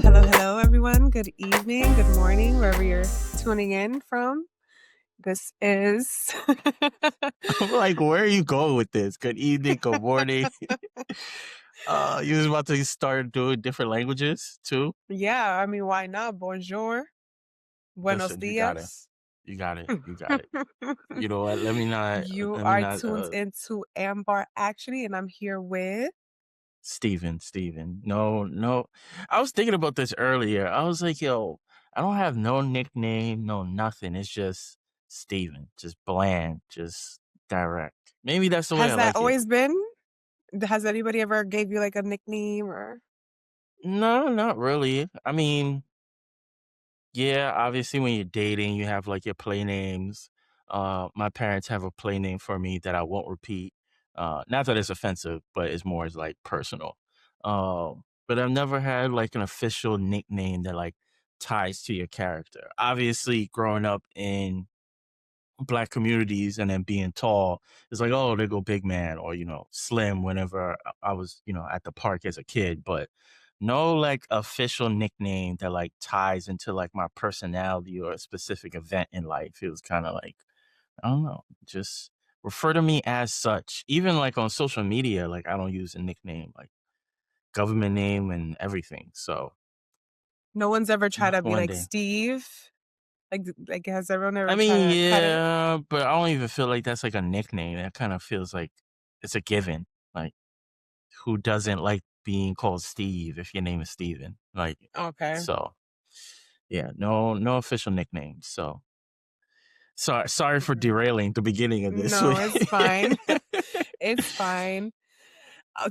Hello, everyone. Good evening, good morning, wherever you're tuning in from. This is. I'm like, where are you going with this? Good evening, good morning. You was about to start doing different languages too? Yeah, I mean, why not? Bonjour, buenos Listen, you got it. dias. You got it. You got it. You know what? Let me not, You let me are not, tuned into Ambar Actually, and I'm here with. Steven. No, no. I was thinking about this earlier. I was like, yo, I don't have no nickname, no nothing. It's just Steven, just bland, just direct. Maybe that's the way Has I that like it. always been? Has anybody ever gave you like a nickname or? No, not really. I mean, yeah, obviously when you're dating, you have like your play names. My parents have a play name for me that I won't repeat. Not that it's offensive, but it's more as like personal. But I've never had like an official nickname that like ties to your character. Obviously, growing up in Black communities and then being tall, it's like, oh, they go big man or, slim whenever I was, at the park as a kid. But no like official nickname that like ties into like my personality or a specific event in life. It was kind of like, I don't know, just refer to me as such. Even like on social media, like I don't use a nickname, like government name and everything. So No one's ever tried to be one like day. Steve? Like has everyone I ever mean, tried to cut it? yeah, but I don't even feel like that's like a nickname. That kind of feels like it's a given. Like, who doesn't like being called Steve if your name is Steven? Like, Okay. so yeah, no official nicknames. So sorry for derailing the beginning of this. No, it's fine. It's fine.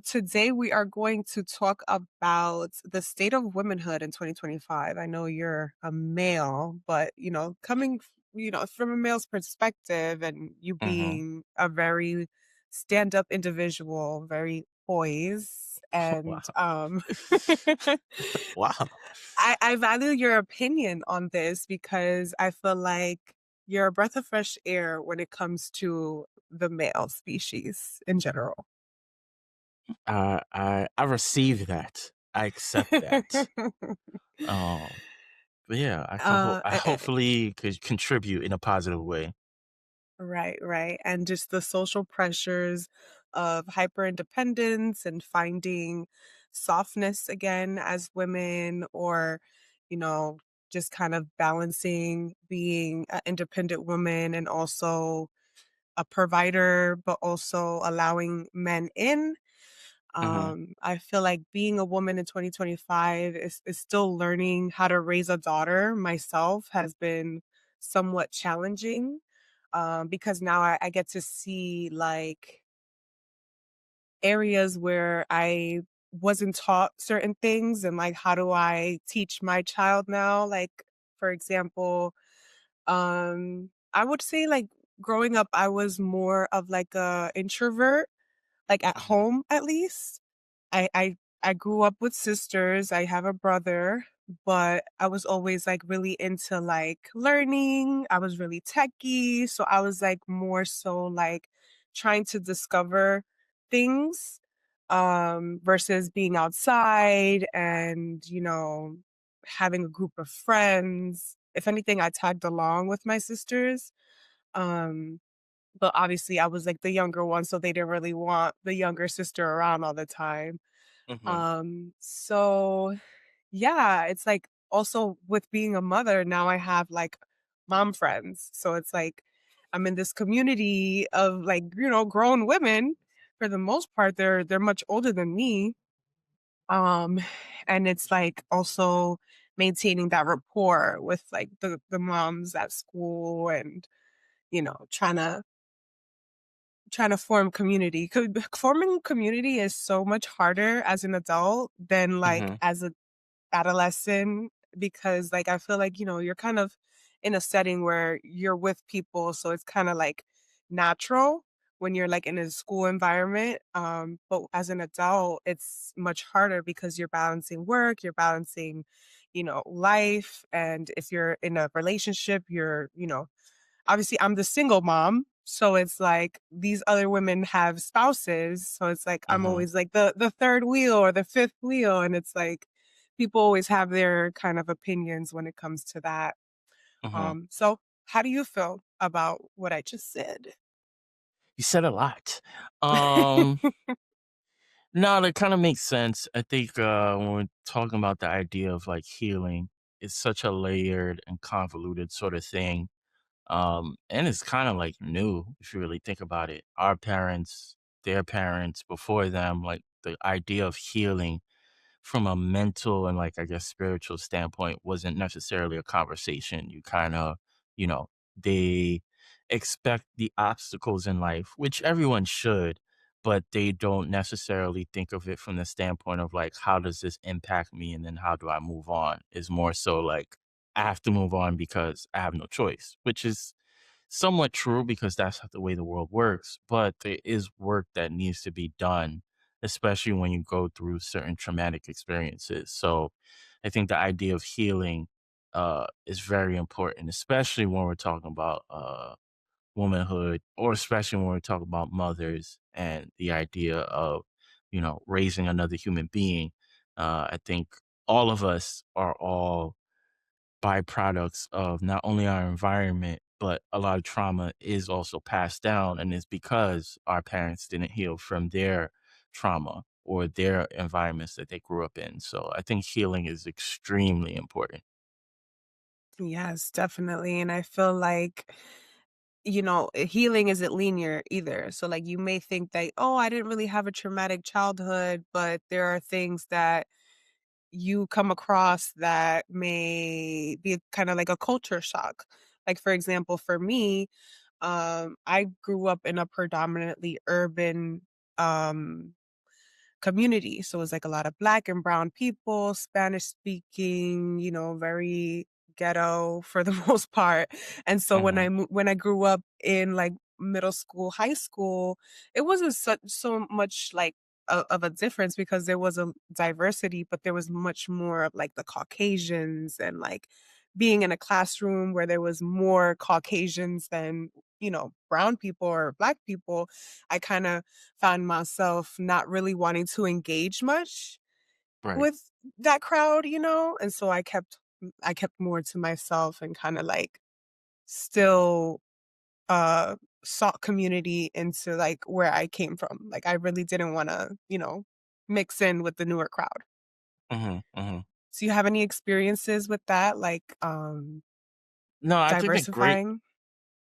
Today, we are going to talk about the state of womanhood in 2025. I know you're a male, but coming, from a male's perspective, and you hmm being a very stand-up individual, very poised, and Wow, wow. I value your opinion on this because I feel like you're a breath of fresh air when it comes to the male species in general. I receive that. I accept that. Um, but yeah, Uh, I eh, eh, hopefully could contribute in a positive way. right. And just the social pressures of hyper independence and finding softness again as women, or, you know, just kind of balancing being an independent woman and also a provider, but also allowing men in. hmm I feel like being a woman in 2025 is still learning how to raise a daughter myself has been somewhat challenging, because now I get to see like areas where I wasn't taught certain things, and like how do I teach my child now? Like, for example, I would say like growing up, I was more of like a introvert, like at hmm home at least. I grew up with sisters, I have a brother, but I was always, like, really into, like, learning, I was really techy, so I was, like, more so, like, trying to discover things, versus being outside and, having a group of friends. If anything, I tagged along with my sisters, um, but obviously I was, like, the younger one, so they didn't really want the younger sister around all the time. hmm So yeah, it's like also with being a mother, now I have like mom friends. So it's like I'm in this community of like, grown women. For the most part, they're much older than me. Um, and it's like also maintaining that rapport with like the moms at school, and trying to form community. Forming community is so much harder as an adult than like hmm as a adolescent, because like I feel like, you're kind of in a setting where you're with people, so it's kind of like natural when you're like in a school environment. But as an adult, it's much harder because you're balancing work, you're balancing, life. And if you're in a relationship, obviously I'm the single mom. So it's like these other women have spouses. So it's like I'm hmm always like the third wheel or the fifth wheel. And it's like people always have their kind of opinions when it comes to that. Mhm. So how do you feel about what I just said? You said a lot. Um, no, that kinda makes sense. I think, when we're talking about the idea of, like, healing, it's such a layered and convoluted sorta thing. And it's kind of like new if you really think about it. Our parents, their parents before them, like the idea of healing from a mental and like I guess spiritual standpoint wasn't necessarily a conversation. You kind of, you know, they expect the obstacles in life, which everyone should, but they don't necessarily think of it from the standpoint of like, how does this impact me? And then how do I move on? Is more so like, I have to move on because I have no choice, which is somewhat true because that's the way the world works. But there is work that needs to be done, especially when you go through certain traumatic experiences. So I think the idea of healing is very important, especially when we're talking about womanhood, or especially when we're talking about mothers and the idea of, raising another human being. I think all of us are all byproducts of not only our environment, but a lot of trauma is also passed down. And it's because our parents didn't heal from their trauma or their environments that they grew up in. So I think healing is extremely important. Yes, definitely. And I feel like, healing isn't linear either. So, like, you may think that, oh, I didn't really have a traumatic childhood, but there are things that you come across that may be kind of like a culture shock. Like, for example, for me, I grew up in a predominantly urban community. So it was like a lot of black and brown people, Spanish speaking, very ghetto for the most part. And so when Hmm. when I grew up in like middle school, high school, it wasn't so much like of a difference because there was a diversity, but there was much more of like the Caucasians and like being in a classroom where there was more Caucasians than brown people or black people. I kind of found myself not really wanting to engage much Right. with that crowd, and so I kept more to myself and kinda, like, still, uh, sought community into, like, where I came from. Like, I really didn't wanna, mix in with the newer crowd. Hmm. Hmm. So you have any experiences with that, like, No, diversifying?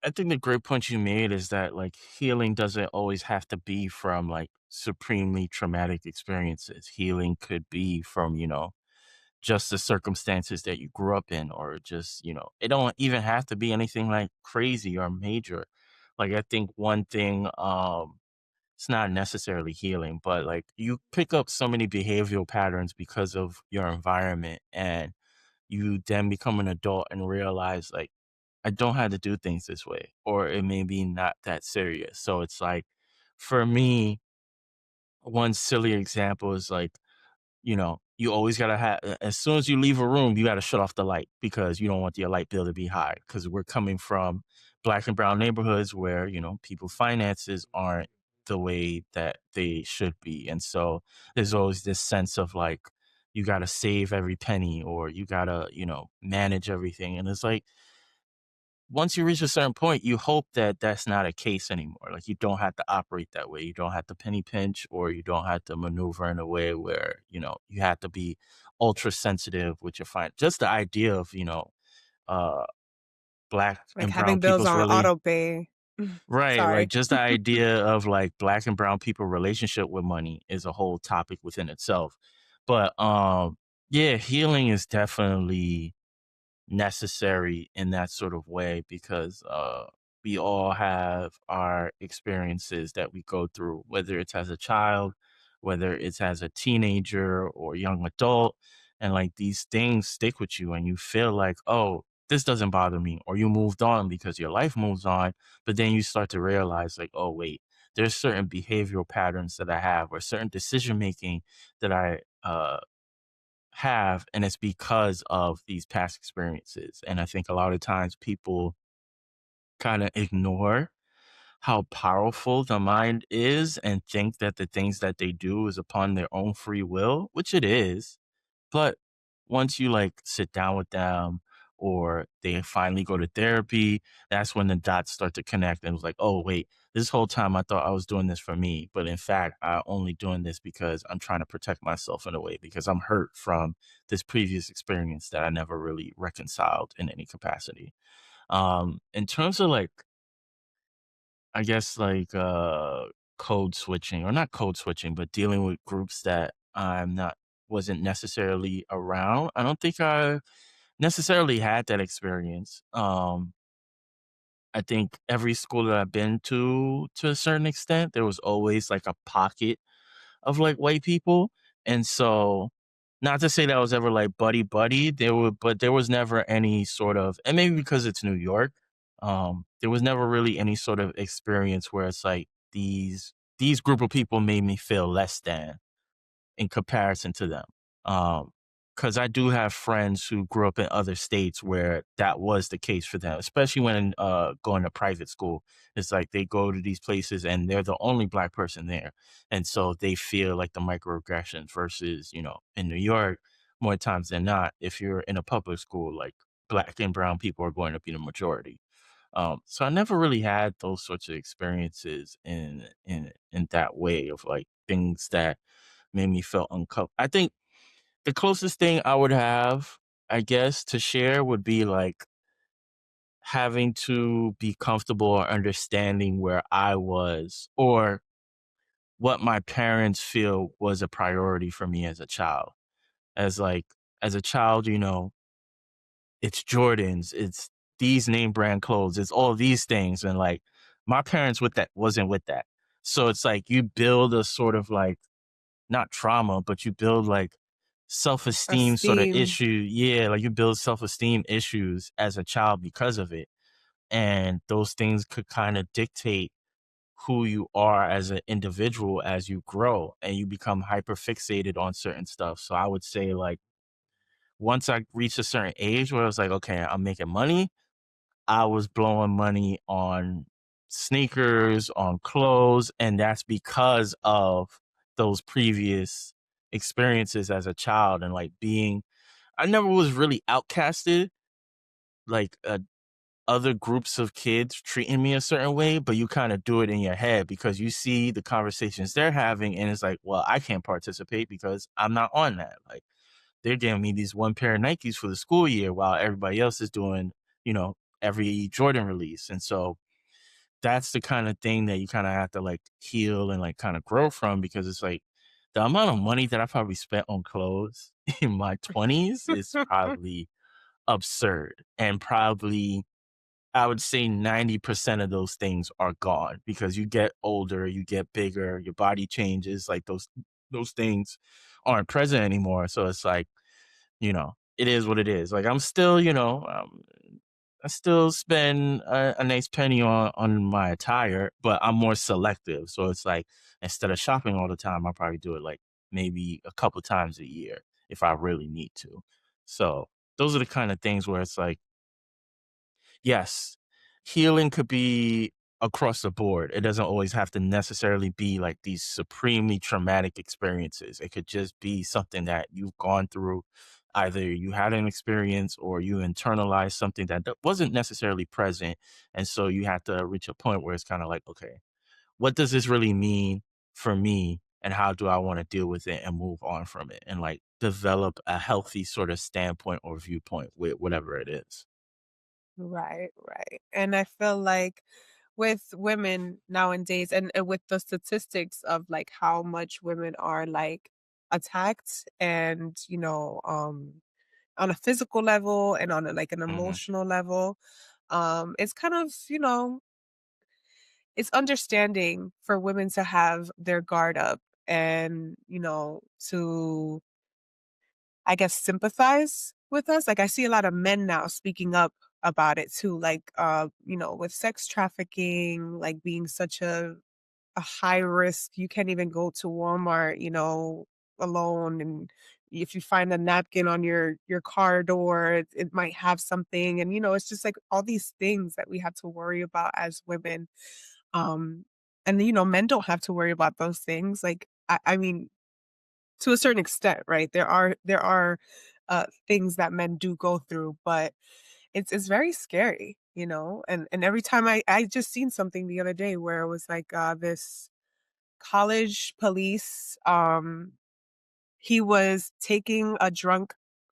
I think the great point you made is that like healing doesn't always have to be from like supremely traumatic experiences. Healing could be from, just the circumstances that you grew up in, or just, it don't even have to be anything like crazy or major. Like I think one thing, it's not necessarily healing, but like you pick up so many behavioral patterns because of your environment, and you then become an adult and realize like I don't have to do things this way, or it may be not that serious. So it's like for me, one silly example is like, you always gotta have as soon as you leave a room, you gotta shut off the light because you don't want your light bill to be high. Because we're coming from black and brown neighborhoods where, people's finances aren't the way that they should be. And so there's always this sense of like, you gotta save every penny or you gotta, manage everything. And it's like, once you reach a certain point, you hope that that's not a case anymore. Like you don't have to operate that way. You don't have to penny pinch, or you don't have to maneuver in a way where, you have to be ultra sensitive with your fine. Just the idea of, uh, black Like and brown having bills people's on really auto pay. right. Like Sorry. just the idea of like black and brown people relationship with money is a whole topic within itself. But yeah, healing is definitely necessary in that sort of way because we all have our experiences that we go through, whether it's as a child, whether it's as a teenager or young adult. And like these things stick with you, and you feel like, oh, this doesn't bother me, or you moved on because your life moves on. But then you start to realize, like, oh, wait, there's certain behavioral patterns that I have, or certain decision making that I have, and it's because of these past experiences. And I think a lot of times people kind of ignore how powerful the mind is and think that the things that they do is upon their own free will, which it is. But once you like sit down with them or they finally go to therapy, that's when the dots start to connect and it was like, oh wait, this whole time I thought I was doing this for me, but in fact I only doing this because I'm trying to protect myself in a way because I'm hurt from this previous experience that I never really reconciled in any capacity. In terms of like, I guess like code switching or not code switching, but dealing with groups that I'm not wasn't necessarily around. I don't think I necessarily had that experience. I think every school that I've been to a certain extent, there was always like a pocket of like white people. And so not to say that I was ever like buddy buddy, but there was never any sort of, and maybe because it's New York, there was never really any sort of experience where it's like these group of people made me feel less than in comparison to them. Because I do have friends who grew up in other states where that was the case for them, especially when going to private school. It's like they go to these places and they're the only black person there. And so they feel like the microaggressions versus, in New York, more times than not, if you're in a public school, like black and brown people are going to be the majority. So I never really had those sorts of experiences in that way of like things that made me feel uncomfortable. I think the closest thing I would have, I guess, to share would be like having to be comfortable or understanding where I was or what my parents feel was a priority for me as a child. As like as a child, it's Jordans, it's these name brand clothes, it's all these things. And like my parents with that wasn't with that. So it's like you build a sort of like not trauma, but you build like self-esteem sort of Esteem. issue. Yeah, like you build self-esteem issues as a child because of it. And those things could kind of dictate who you are as an individual as you grow and you become hyper fixated on certain stuff. So I would say like once I reached a certain age where I was like, okay, I'm making money, I was blowing money on sneakers, on clothes, and that's because of those previous experiences as a child and like being I never was really outcasted, like other groups of kids treating me a certain way, but you kind of do it in your head because you see the conversations they're having and it's like, well, I can't participate because I'm not on that. Like they're giving me these one pair of Nikes for the school year while everybody else is doing, you know, every Jordan release. And so that's the kind of thing that you kind of have to like heal and like kind of grow from because it's like the amount of money that I probably spent on clothes in my 20s is probably absurd. And probably I would say 90% of those things are gone because you get older, you get bigger, your body changes, like those things aren't present anymore. So it's like it is what it is. Like I'm still, I still spend a nice penny on my attire, but I'm more selective. So it's like instead of shopping all the time, I probably do it like maybe a couple times a year if I really need to. So those are the kind of things where it's like, yes, healing could be across the board. It doesn't always have to necessarily be like these supremely traumatic experiences. It could just be something that you've gone through. Either you had an experience or you internalized something that wasn't necessarily present. And so you have to reach a point where it's kind of like, okay, what does this really mean for me? And how do I want to deal with it and move on from it and like develop a healthy sort of standpoint or viewpoint with whatever it is. Right, right. And I feel like with women nowadays and with the statistics of like how much women are like attacked and on a physical level and on like an Hmm. emotional level, it's kind of, it's understanding for women to have their guard up and, to I guess, sympathize with us. Like, I see a lot of men now speaking up about it too, like, with sex trafficking, like, being such a high risk. You can't even go to Walmart, alone, and if you find a napkin on your car door, it might have something, and, it's just, like, all these things that we have to worry about as women, um, and, men don't have to worry about those things, like, I mean, to a certain extent, right? There are things that men do go through, but it's very scary, and every time I just seen something the other day where it was like, this college police, he was taking a drunk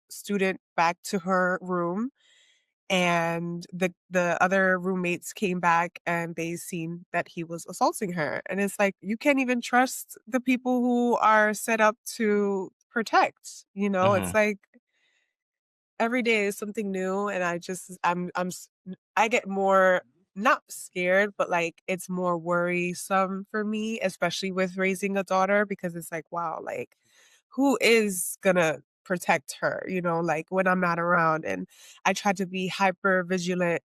student back to her room, and the other roommates came back and they seen that he was assaulting her, and it's like, you can't even trust the people who are set up to protect, it's Mhm. like every day is something new, and I get more not scared, but, like, it's more worrisome for me, especially with raising a daughter because it's like, wow, like, who is gonna protect her, like, when I'm not around, and I try to be hyper vigilant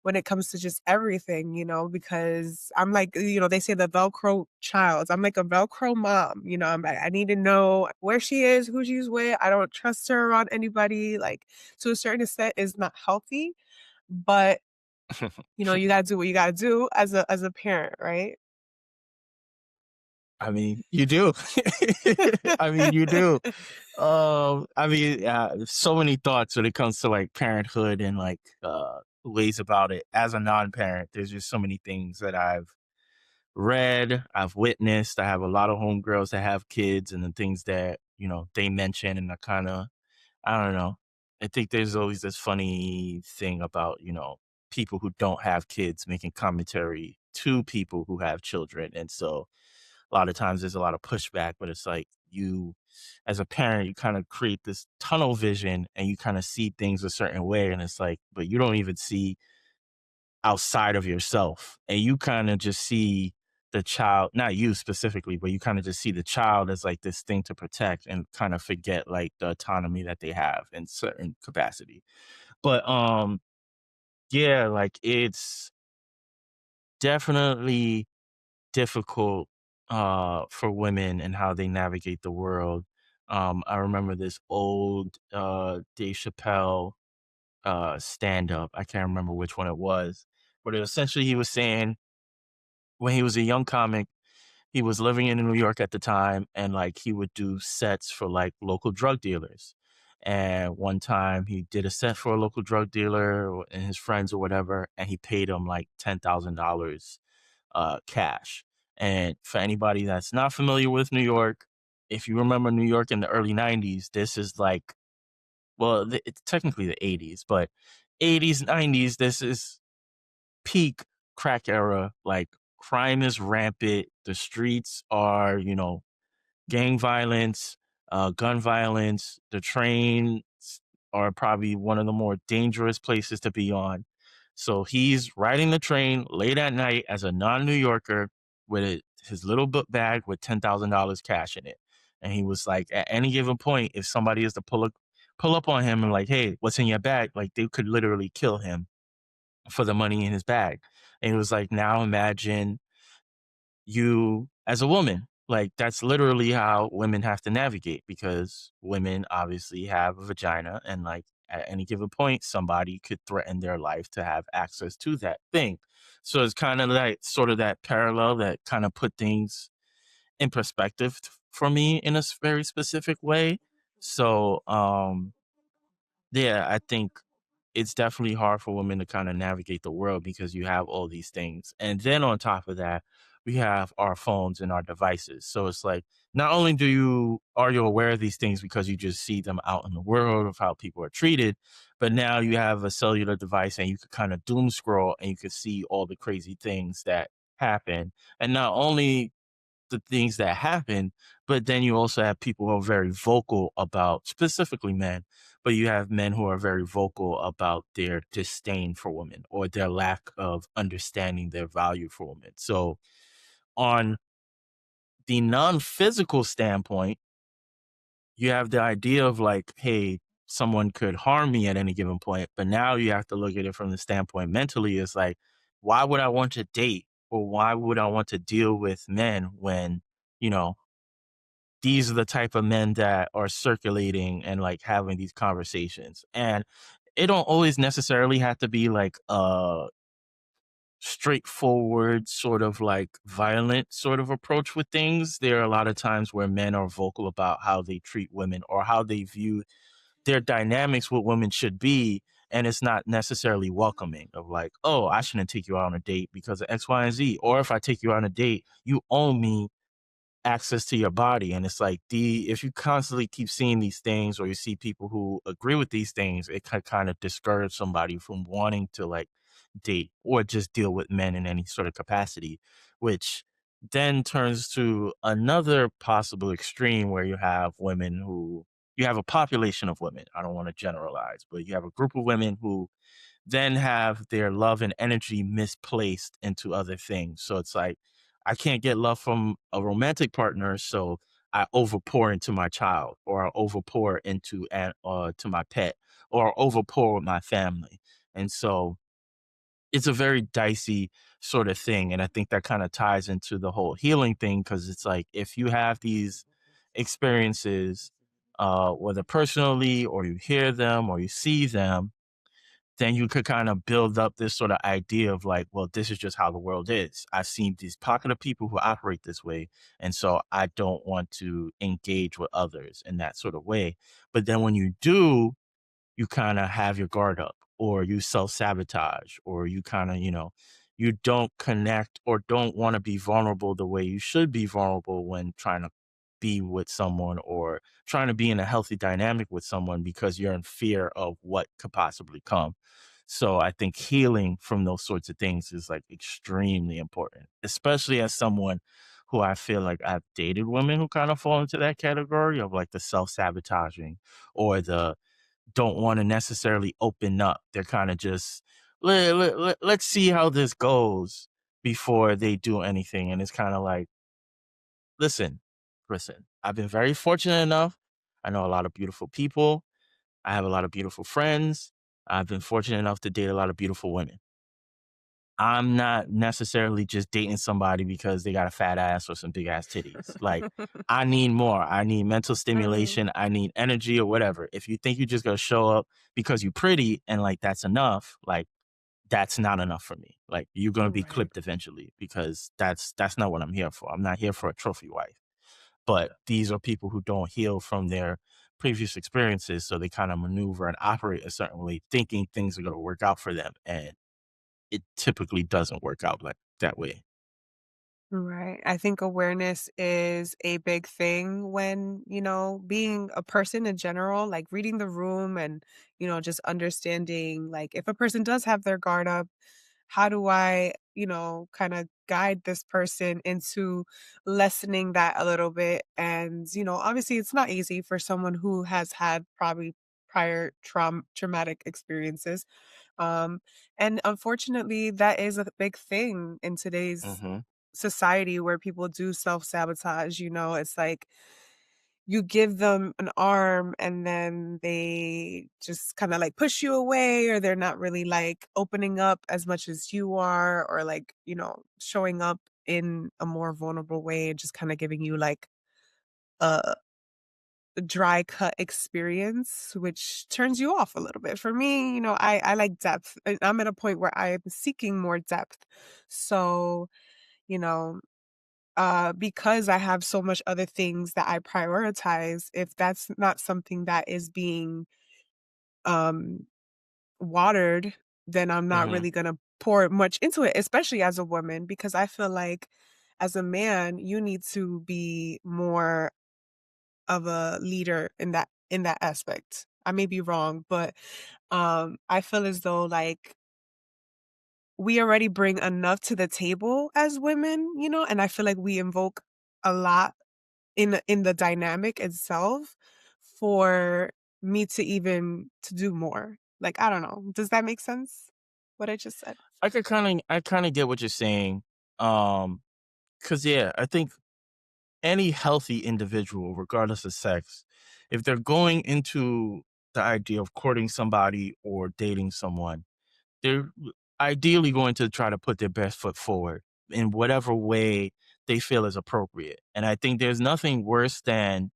when it comes to just everything, because I'm like, they say the Velcro child. I'm like a Velcro mom, I need to know where she is, who she's with. I don't trust her around anybody. Like, to a certain extent is not healthy, but you gotta do what you gotta do as a parent, right? I mean, you do. I mean, you do. So many thoughts when it comes to like parenthood and like ways about it. As a non-parent, there's just so many things that I've read, I've witnessed. I have a lot of homegirls that have kids, and the things that they mention, and I don't know. I think there's always this funny thing about people who don't have kids making commentary to people who have children, and so a lot of times there's a lot of pushback, but it's like you, as a parent, you kind of create this tunnel vision and you kind of see things a certain way. And it's like, but you don't even see outside of yourself. And you kind of just see the child, not you specifically, but you kind of just see the child as like this thing to protect and kind of forget like the autonomy that they have in certain capacity. But yeah, like it's definitely difficult for women and how they navigate the world. I remember this old Dave Chappelle stand up. I can't remember which one it was, but essentially he was saying when he was a young comic, he was living in New York at the time, and like he would do sets for like local drug dealers. And one time he did a set for a local drug dealer and his friends or whatever, and he paid him like $10,000 cash. And for anybody that's not familiar with New York, if you remember New York in the early 90s, this is like, well, it's technically the 80s, but 80s, 90s, this is peak crack era. Like crime is rampant. The streets are, gang violence, gun violence. The trains are probably one of the more dangerous places to be on. So he's riding the train late at night as a non-New Yorker with his little book bag with $10,000 cash in it. And he was like, at any given point, if somebody is to pull up on him and like, hey, what's in your bag? Like they could literally kill him for the money in his bag. And he was like, now imagine you as a woman. Like that's literally how women have to navigate because women obviously have a vagina and like at any given point somebody could threaten their life to have access to that thing. So it's kind of like sort of that parallel that kind of put things in perspective for me in a very specific way. So yeah, I think it's definitely hard for women to kind of navigate the world because you have all these things. And then on top of that, we have our phones and our devices. So it's like not only are you aware of these things because you just see them out in the world of how people are treated, but now you have a cellular device and you could kind of doom scroll and you could see all the crazy things that happen. And not only the things that happen, but then you also have people who are very vocal about specifically men, but you have men who are very vocal about their disdain for women or their lack of understanding their value for women. So on the non-physical standpoint, you have the idea of like, hey, someone could harm me at any given point, but now you have to look at it from the standpoint mentally. It's like, why would I want to date or why would I want to deal with men when, you know, these are the type of men that are circulating and like having these conversations. And it don't always necessarily have to be like a straightforward sort of like violent sort of approach with things. There are a lot of times where men are vocal about how they treat women or how they view their dynamics with women should be, and it's not necessarily welcoming of like, oh, I shouldn't take you out on a date because of X, Y, and Z. Or if I take you on a date, you owe me access to your body. And it's like the if you constantly keep seeing these things or you see people who agree with these things, it can kind of discourage somebody from wanting to like date or just deal with men in any sort of capacity, which then turns to another possible extreme where you have a population of women. I don't want to generalize, but you have a group of women who then have their love and energy misplaced into other things. So it's like, I can't get love from a romantic partner, so I overpour into my child, or I overpour into to my pet, or overpour with my family. And so it's a very dicey sort of thing. And I think that kind of ties into the whole healing thing because it's like if you have these experiences, whether personally or you hear them or you see them, then you could kind of build up this sort of idea of like, well, this is just how the world is. I've seen these pocket of people who operate this way. And so I don't want to engage with others in that sort of way. But then when you do, you kind of have your guard up or you self-sabotage or you kind of, you don't connect or don't want to be vulnerable the way you should be vulnerable when trying to be with someone or trying to be in a healthy dynamic with someone because you're in fear of what could possibly come. So I think healing from those sorts of things is like extremely important, especially as someone who I feel like I've dated women who kind of fall into that category of like the self-sabotaging or the don't want to necessarily open up. They're kind of just let's see how this goes before they do anything. And it's kind of like, listen, listen. I've been very fortunate enough. I know a lot of beautiful people. I have a lot of beautiful friends. I've been fortunate enough to date a lot of beautiful women. I'm not necessarily just dating somebody because they got a fat ass or some big ass titties. Like, I need more. I need mental Mhm. stimulation. I need energy or whatever. If you think you just gonna show up because you pretty and like that's enough, like that's not enough for me. Like you're gonna be Right. clipped eventually because that's not what I'm here for. I'm not here for a trophy wife. But these are people who don't heal from their previous experiences, so they kind of maneuver and operate a certain way, thinking things are gonna work out for them. And it typically doesn't work out like that way. Right. I think awareness is a big thing when, being a person in general, like reading the room and, just understanding like if a person does have their guard up, how do I, kind of guide this person into lessening that a little bit? And, obviously it's not easy for someone who has had probably prior traumatic experiences. Um, and unfortunately, that is a big thing in today's Mhm. society where people do self-sabotage. It's like you give them an arm and then they just kind of like push you away, or they're not really like opening up as much as you are, or like, showing up in a more vulnerable way, and just kind of giving you like a dry cut experience, which turns you off a little bit. For me, I like depth. And I'm at a point where I'm seeking more depth. So, you know, because I have so much other things that I prioritize, if that's not something that is being um watered, then I'm not Mhm. really gonna pour much into it, especially as a woman, because I feel like as a man, you need to be more of a leader in that aspect. I may be wrong, but I feel as though like we already bring enough to the table as women, and I feel like we invoke a lot in the dynamic itself for me to even to do more. Like, I don't know. Does that make sense? What I just said? I kinda get what you're saying. Um, cause yeah, I think any healthy individual, regardless of sex, if they're going into the idea of courting somebody or dating someone, they're ideally going to try to put their best foot forward in whatever way they feel is appropriate. And I think there's nothing worse than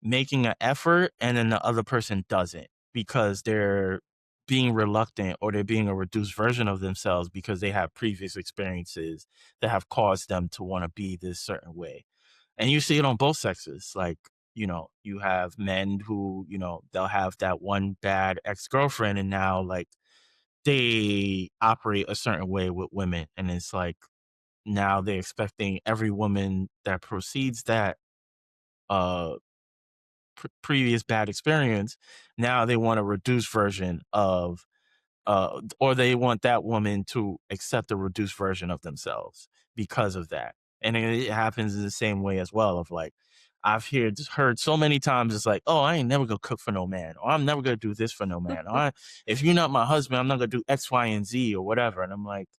making an effort and then the other person doesn't because they're being reluctant or they're being a reduced version of themselves because they have previous experiences that have caused them to want to be this certain way. And you see it on both sexes. Like you have men who, they'll have that one bad ex-girlfriend and now like they operate a certain way with women. And it's like now they're expecting every woman that proceeds that uh previous bad experience. Now they want a reduced version of or they want that woman to accept a reduced version of themselves because of that. And it happens in the same way as well of like, heard so many times it's like, oh, I ain't never gonna cook for no man, or I'm never gonna do this for no man, or if you're not my husband, I'm not gonna do X, Y, and Z or whatever. And I'm like,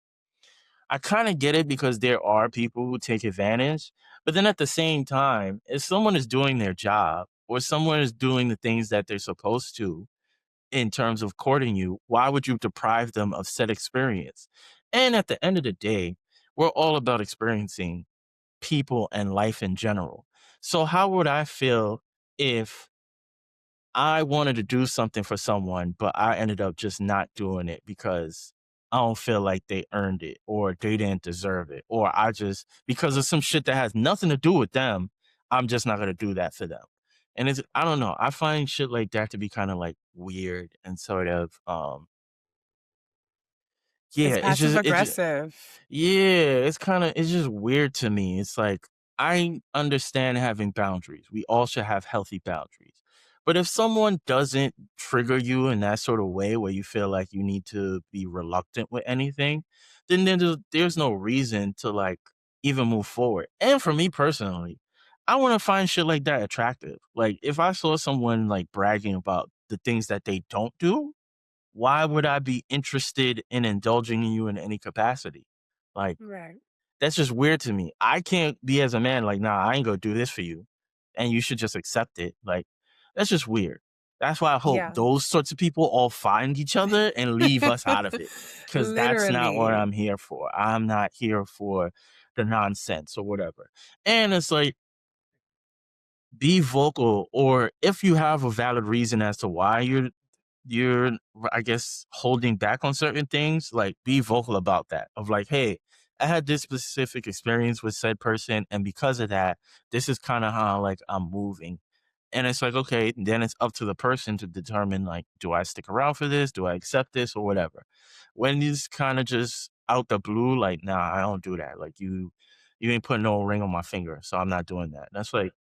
I kind of get it because there are people who take advantage, but then at the same time, if someone is doing their job or someone is doing the things that they're supposed to, in terms of courting you, why would you deprive them of said experience? And at the end of the day, we're all about experiencing people and life in general. So how would I feel if I wanted to do something for someone, but I ended up just not doing it because I don't feel like they earned it or they didn't deserve it, or I just, because of some shit that has nothing to do with them, I'm just not going to do that for them. And I don't know. I find shit like that to be kind of like weird and sort of, yeah, It's passive aggressive. yeah, it's just weird to me. It's like I understand having boundaries. We all should have healthy boundaries. But if someone doesn't trigger you in that sort of way where you feel like you need to be reluctant with anything, then there's no reason to like even move forward. And for me personally, I want to find shit like that attractive. Like if I saw someone like bragging about the things that they don't do, why would I be interested in indulging in you in any capacity? Like, Right. that's just weird to me. I can't be as a man like, nah, I ain't gonna do this for you. And you should just accept it. Like, that's just weird. That's why I hope Yeah. those sorts of people all find each other and leave us out of it. Cause that's not what Literally. I'm here for. I'm not here for the nonsense or whatever. And it's like, be vocal, or if you have a valid reason as to why you're I guess holding back on certain things, like be vocal about that. Of like, hey, I had this specific experience with said person, and because of that, this is kind of how like I'm moving. And it's like, okay, then it's up to the person to determine like, do I stick around for this? Do I accept this or whatever? When it's kind of just out the blue, like, nah, I don't do that. Like you ain't putting no ring on my finger, so I'm not doing that. That's like,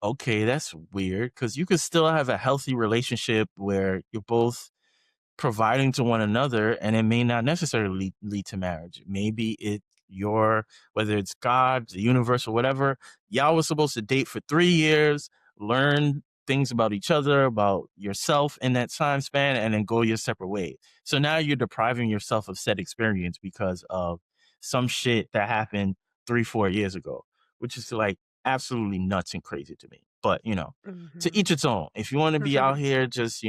okay, that's weird because you could still have a healthy relationship where you're both providing to one another, and it may not necessarily lead to marriage. Maybe whether it's God, the universe, or whatever, y'all was supposed to date for 3 years, learn things about each other, about yourself in that time span, and then go your separate ways. So now you're depriving yourself of said experience because of some shit that happened 3, 4 years ago, which is like absolutely nuts and crazy to me. But to Mhm. each its own. If you want to be out here just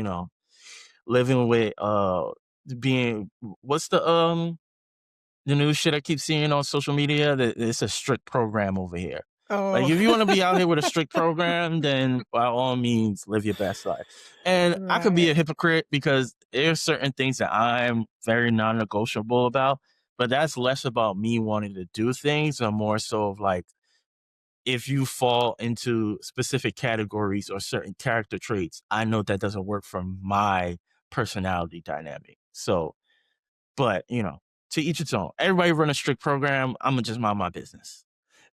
living with being what's the new shit I keep seeing on social media, that it's a strict program over here. Like Oh. if you want to be out here with a strict program, then by all means live your best life. And I could be Right. a hypocrite because there's certain things that I'm very non-negotiable about, but that's less about me wanting to do things and more so of like, if you fall into specific categories or certain character traits, I know that doesn't work for my personality dynamic. So, but to each its own. Everybody run a strict program. I'm gonna just mind my business.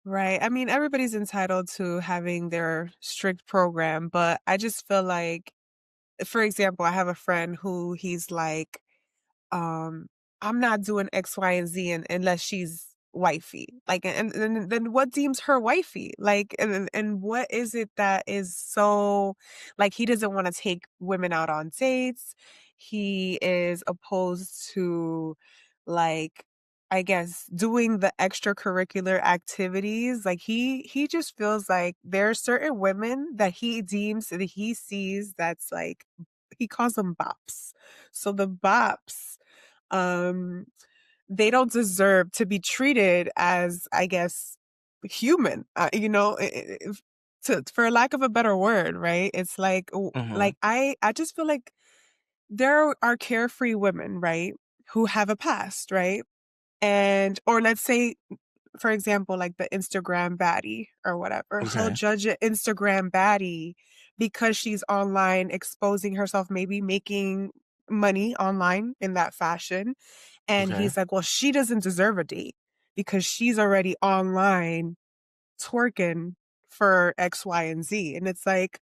Right. I mean, everybody's entitled to having their strict program, but I just feel like, for example, I have a friend who he's like, um, I'm not doing X, Y, and Z unless she's wifey. Like, and then what deems her wifey? Like, and what is it that is so like he doesn't want to take women out on dates. He is opposed to like I guess doing the extracurricular activities. Like he just feels like there are certain women that he deems that he sees that's like he calls them bops. So the bops um, they don't deserve to be treated as, I guess, human, if for lack of a better word, right? It's like, Hmm. I just feel like there are carefree women, right, who have a past, right? And or let's say for example, like the Instagram baddie or whatever. He'll Okay. judge an Instagram baddie because she's online exposing herself, maybe making money online in that fashion. And Okay. he's like, well, she doesn't deserve a date because she's already online twerking for X, Y, and Z. And it's like,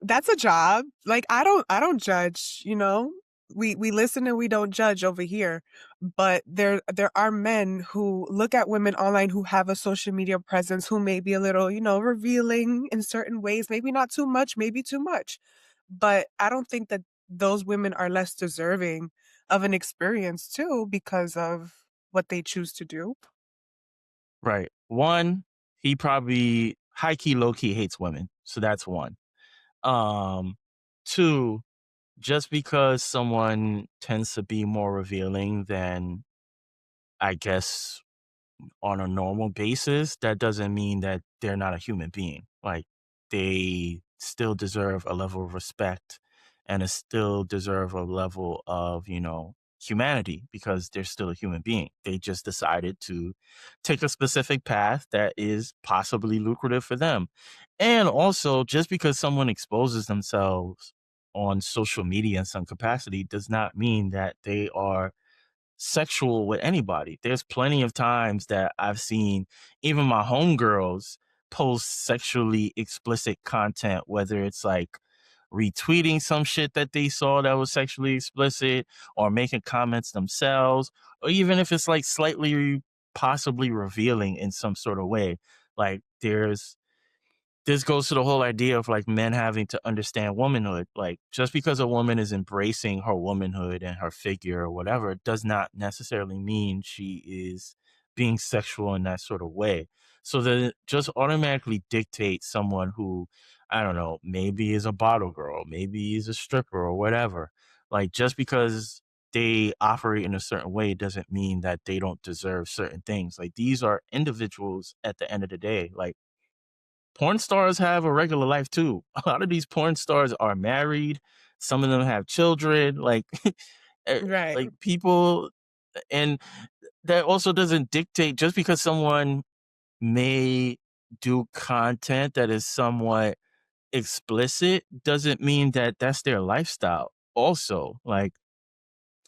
that's a job. Like, I don't judge, you know? We listen and we don't judge over here. But there are men who look at women online who have a social media presence who may be a little, revealing in certain ways, maybe not too much, maybe too much. But I don't think that those women are less deserving of an experience too because of what they choose to do. Right. One, he probably high key, low key hates women. So that's one. Um, Two, just because someone tends to be more revealing than I guess on a normal basis, that doesn't mean that they're not a human being. Like they still deserve a level of respect and still deserve a level of, humanity because they're still a human being. They just decided to take a specific path that is possibly lucrative for them. And also, just because someone exposes themselves on social media in some capacity does not mean that they are sexual with anybody. There's plenty of times that I've seen even my homegirls post sexually explicit content, whether it's like retweeting some shit that they saw that was sexually explicit or making comments themselves, or even if it's like slightly possibly revealing in some sort of way. Like this goes to the whole idea of like men having to understand womanhood. Like just because a woman is embracing her womanhood and her figure or whatever does not necessarily mean she is being sexual in that sort of way. So that it just automatically dictates someone who, I don't know, maybe is a bottle girl, maybe is a stripper or whatever. Like just because they operate in a certain way doesn't mean that they don't deserve certain things. Like these are individuals at the end of the day. Like porn stars have a regular life too. A lot of these porn stars are married. Some of them have children. Like, eh, Right. like people, and that also doesn't dictate just because someone may do content that is somewhat explicit doesn't mean that that's their lifestyle. Also, like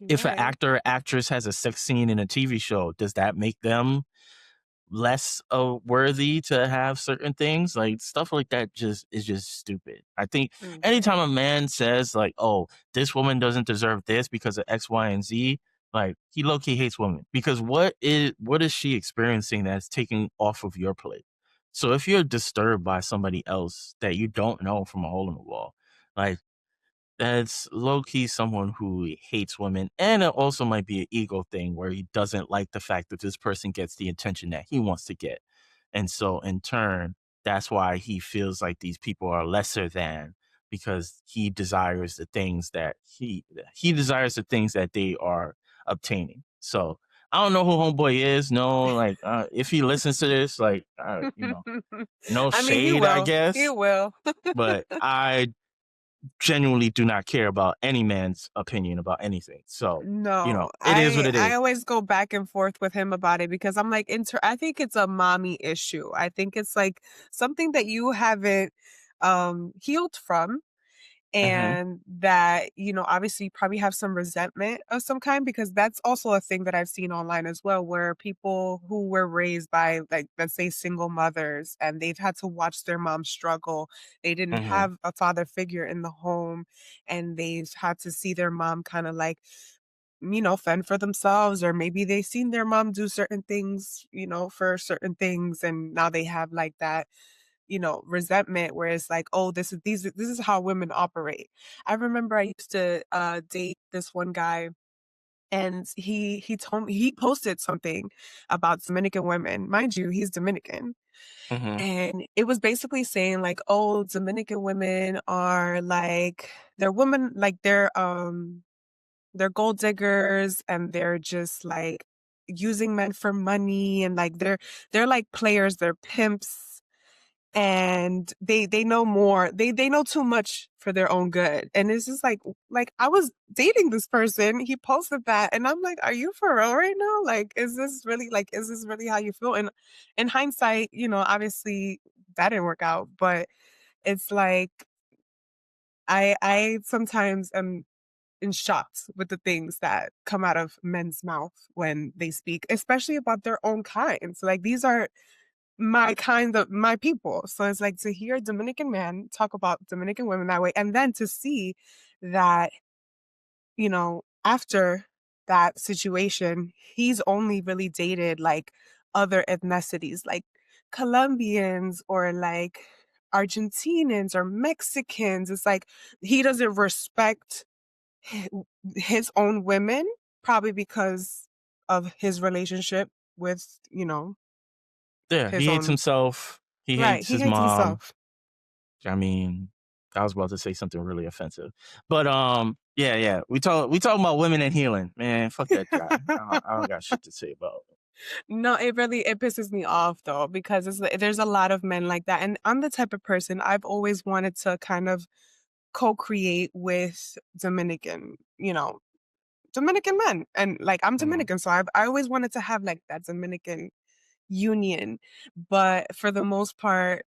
if an Right. actor or actress has a sex scene in a TV show, does that make them less worthy to have certain things? Like stuff like that just is just stupid. I think anytime Right. a man says like, oh, this woman doesn't deserve this because of X, Y, and Z, like he low-key hates women because what is she experiencing that's taking off of your plate? So if you're disturbed by somebody else that you don't know from a hole in the wall, like that's low key someone who hates women, and it also might be an ego thing where he doesn't like the fact that this person gets the attention that he wants to get. And so, in turn, that's why he feels like these people are lesser than because he desires the things that he desires the things that they are obtaining. So I don't know who homeboy is. No, like if he listens to this, like no I mean, he shade, I will. He guess. will. But I genuinely do not care about any man's opinion about anything. So, No, it is what I it I is. always go back and forth with him about it because I'm like, I think it's a mommy issue. I think it's like something that you haven't healed from, Mhm, and that, obviously you probably have some resentment of some kind because that's also a thing that I've seen online as well, where people who were raised by, like, let's say single mothers, and they've had to watch their mom struggle. They didn't mhm, have a father figure in the home, and they've had to see their mom kind of like, fend for themselves, or maybe they've seen their mom do certain things, for certain things, and now they have like that, resentment where it's like, "Oh, this is how women operate." I remember I used to date this one guy, and he told me he posted something about Dominican women. Mind you, he's Dominican. mhm, And it was basically saying like, "Oh, Dominican women are like they're gold diggers, and they're just like using men for money, and like they're like players, they're pimps." and they know more. They know too much for their own good. And it's just like I was dating this person, he posted that, and I'm like, "Are you for real right now? Like, is this really how you feel?" And in hindsight, obviously that didn't work out, but it's like I sometimes am in shocked with the things that come out of men's mouth when they speak, especially about their own kind. So like these are my kind of my people. So it's like to hear a Dominican man talk about Dominican women that way, and then to see that, after that situation, he's only really dated like other ethnicities, like Colombians or like Argentinians or Mexicans. It's like he doesn't respect hi- his own women, probably because of his relationship with, Yeah, he his hates own. himself. He Right. hates He his hates mom. himself. I mean, I was about to say something really offensive, but yeah, yeah. We talking about women and healing, man. Fuck that guy. I don't got shit to say about it. No, it pisses me off though, because there's a lot of men like that. And I'm the type of person I've always wanted to kind of co-create with Dominican men. And like I'm Mhm. Dominican, so I always wanted to have like that Dominican union. But for the most part,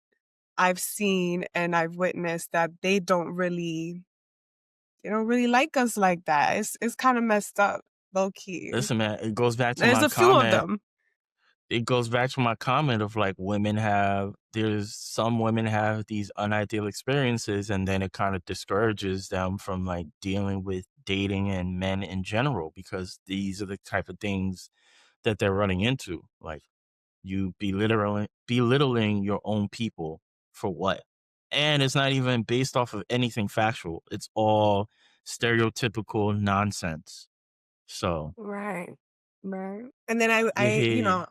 I've seen and I've witnessed that they don't really like us like that. It's kind of messed up, low key. Listen, man, it goes back to There's my a few of comment. them. It goes back to my comment of like there's some women have these unideal experiences, and then it kind of discourages them from like dealing with dating and men in general because these are the type of things that they're running into. Like you belittling your own people for what? And it's not even based off of anything factual. It's all stereotypical nonsense. So Right. Right. And then I yeah.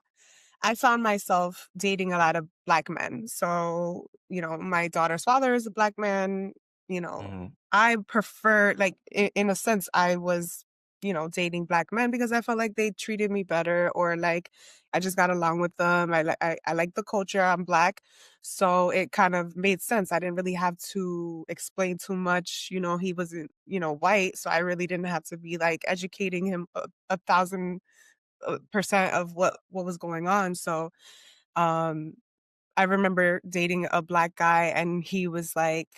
I found myself dating a lot of black men. So, my daughter's father is a black man. You know, Mhm. I prefer, like, in a sense, I was, dating black men because I felt like they treated me better, or like I just got along with them. I like the culture. I'm black. So it kind of made sense. I didn't really have to explain too much. He wasn't, white. So I really didn't have to be like educating him a thousand percent of what was going on. So, um, I remember dating a black guy, and he was like,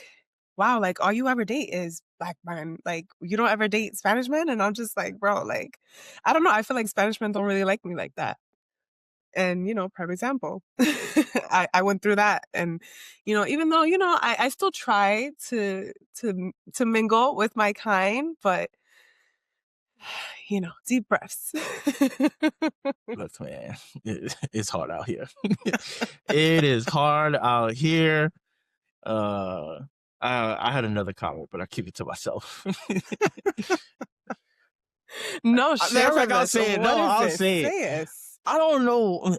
"Wow, like all you ever date is black men. Like you don't ever date Spanish men." And I'm just like, "Bro, like I don't know. I feel like Spanish men don't really like me like that." And prime example, I went through that, and even though I still try to mingle with my kind, but deep breaths. Look, man, it's hard out here. It is hard out here. Uh, I had another comment, but I keep it to myself. No, Matter of share fact, with I'll us. say it. No, What is I'll it? say it. Say it. I don't know.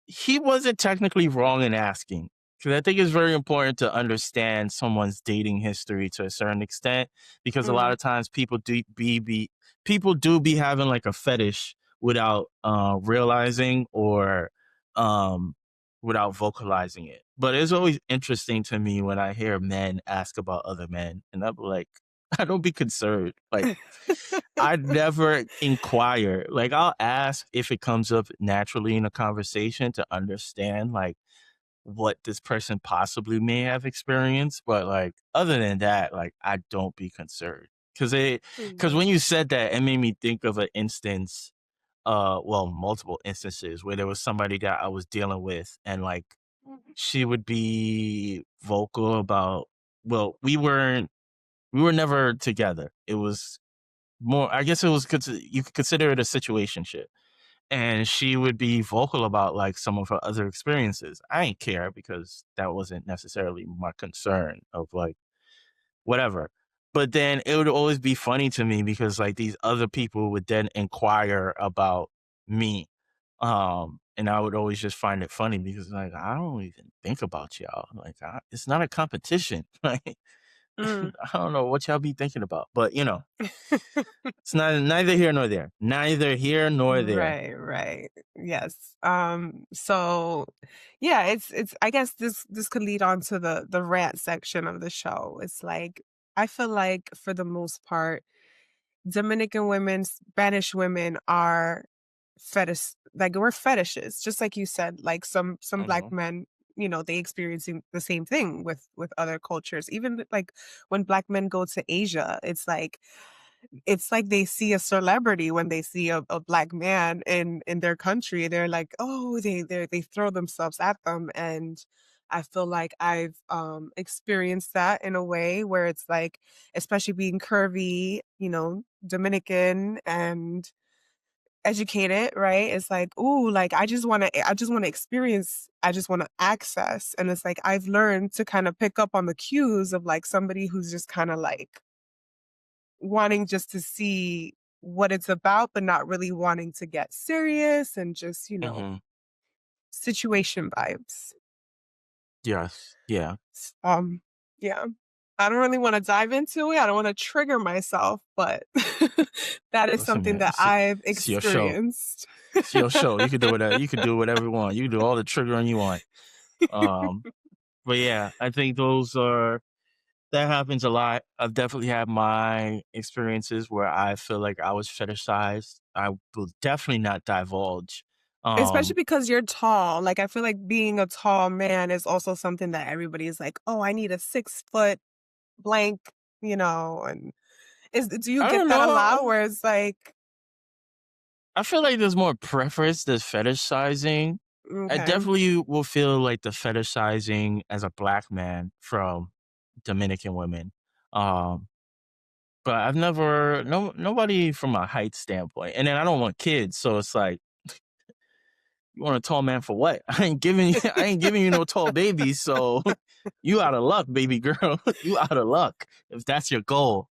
He wasn't technically wrong in asking, because I think it's very important to understand someone's dating history to a certain extent, because a lot Mm. of times people do be having like a fetish without realizing or um without vocalizing it. But it's always interesting to me when I hear men ask about other men, and I'm like, I don't be concerned. Like I never inquire. Like I'll ask if it comes up naturally in a conversation to understand like what this person possibly may have experienced. But like other than that, like I don't be concerned. Cause Right. when you said that, it made me think of an instance, well, multiple instances where there was somebody that I was dealing with and like she would be vocal about, well, we were never together. It was more, I guess it was, you could consider it a situationship. And she would be vocal about like some of her other experiences. I ain't care because that wasn't necessarily my concern of like whatever. But then it would always be funny to me because like these other people would then inquire about me. And I would always just find it funny because like I don't even think about y'all. Like it's not a competition. Like Mm. I don't know what y'all be thinking about, but it's neither here nor there. Neither here nor there. Right, right. Yes. So yeah, it's I guess this could lead on to the rant section of the show. It's like I feel like for the most part, Dominican women, Spanish women are like we're fetishes, just like you said, like some black Mhm, men, they experiencing the same thing with other cultures. Even like when black men go to Asia, it's like they see a celebrity when they see a black man in their country. They're like, oh, they throw themselves at them. And I feel like I've experienced that in a way where it's like, especially being curvy, Dominican and educated, right? It's like, ooh, like I just want to experience, I just want to access. And it's like I've learned to kind of pick up on the cues of like somebody who's just kind of like wanting just to see what it's about, but not really wanting to get serious and just, mhm. situation vibes. Yes, yeah. Yeah. I don't really want to dive into it. I don't want to trigger myself, but that is Listen, something man, that I've it's your show. experienced. It's your show. You could do whatever you want. You can do all the triggering you want. Um, but yeah, I think that happens a lot. I've definitely had my experiences where I feel like I was fetishized. I will definitely not divulge. Especially Um, because you're tall. Like I feel like being a tall man is also something that everybody is like, "Oh, I need a 6 foot blank," and do you I get don't that a lot know. where it's like, I feel like there's more preference than fetishizing. I okay. definitely will feel like the fetishizing as a black man from Dominican women. Um, but I've never nobody from a height standpoint. And then I don't want kids, so it's like you want a tall man for what? I ain't giving you no tall baby, so you out of luck, baby girl. You out of luck if that's your goal.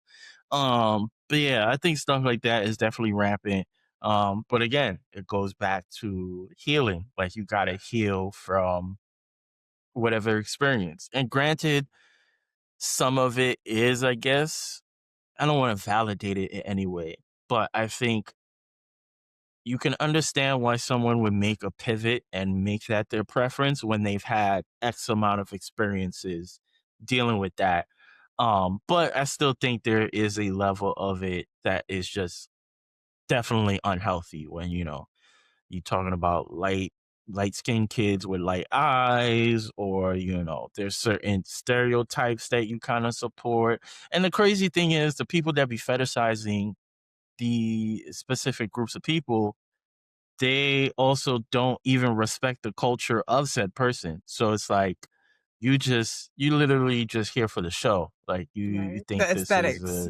But yeah, I think stuff like that is definitely rampant. But again, it goes back to healing. Like you gotta heal from whatever experience. And granted, some of it is, I guess, I don't want to validate it in any way, but I think you can understand why someone would make a pivot and make that their preference when they've had X amount of experiences dealing with that. But I still think there is a level of it that is just definitely unhealthy when, you're talking about light skinned kids with light eyes, or, there's certain stereotypes that you kind of support. And the crazy thing is the people that be fetishizing the specific groups of people, they also don't even respect the culture of said person. So it's like you literally just here for the show. Like you Right. The think this is aesthetics.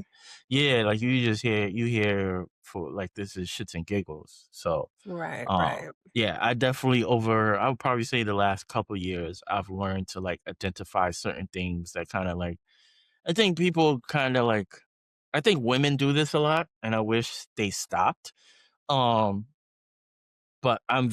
yeah, like you here for like this is shits and giggles. So Right, right. yeah, I would probably say the last couple years I've learned to like identify certain things that kind of like I think people kind of like I think women do this a lot and I wish they stopped. Um but I'm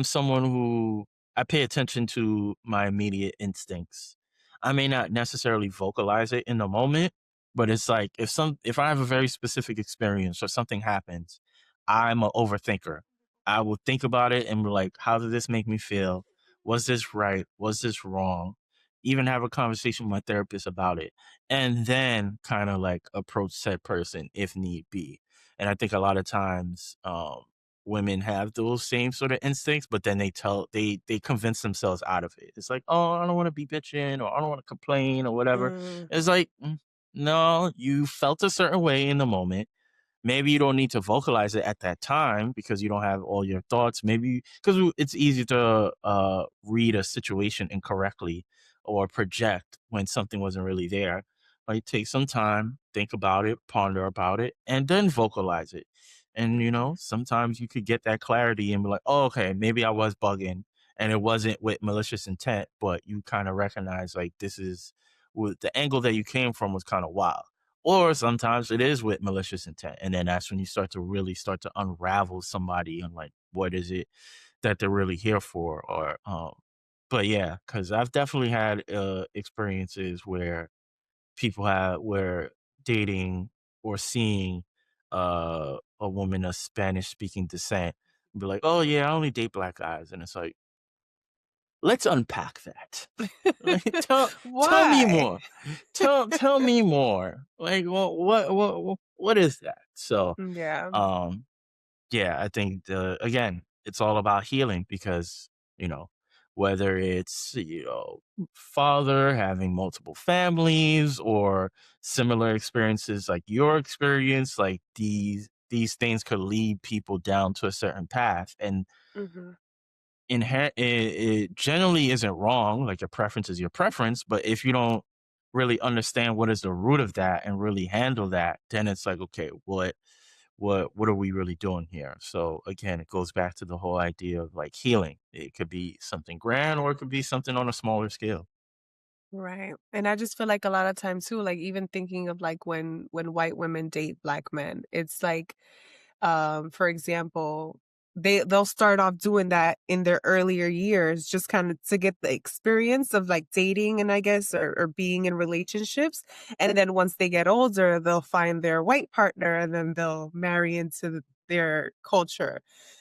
someone who I pay attention to my immediate instincts. I may not necessarily vocalize it in the moment, but it's like if I have a very specific experience or something happens, I'm an overthinker. I will think about it and be like, how did this make me feel? Was this right? Was this wrong? Even have a conversation with my therapist about it. And then kind of like approach said person if need be. And I think a lot of times, women have those same sort of instincts, but then they convince themselves out of it. It's like, oh, I don't want to be bitching or I don't want to complain or whatever. Mm, It's like, no, you felt a certain way in the moment. Maybe you don't need to vocalize it at that time because you don't have all your thoughts. Maybe because it's easy to read a situation incorrectly or project when something wasn't really there. Like take some time, think about it, ponder about it, and then vocalize it. And sometimes you could get that clarity and be like, "Oh, okay, maybe I was bugging, and it wasn't with malicious intent, but you kind of recognize like this is with the angle that you came from was kind of wild." Or sometimes it is with malicious intent. And then that's when you start to unravel somebody and like, what is it that they're really here for? But yeah, because I've definitely had experiences where people have were dating or seeing a woman of Spanish speaking descent, be like, "Oh yeah, I only date black guys," and it's like, let's unpack that. Like, tell me Why? more. Tell me more. Like, what is that? So, Yeah. um, yeah, I think again, it's all about healing because, you know, whether it's, father having multiple families or similar experiences like your experience, like these things could lead people down to a certain path. And Mhm. it generally isn't wrong. Like your preference is your preference, but if you don't really understand what is the root of that and really handle that, then it's like, okay, what are we really doing here? So again, it goes back to the whole idea of like healing. It could be something grand or it could be something on a smaller scale. Right. And I just feel like a lot of times too, like even thinking of like when white women date black men, it's like for example, they'll start off doing that in their earlier years just kind of to get the experience of like dating and I guess or being in relationships. And then once they get older, they'll find their white partner and then they'll marry into their culture.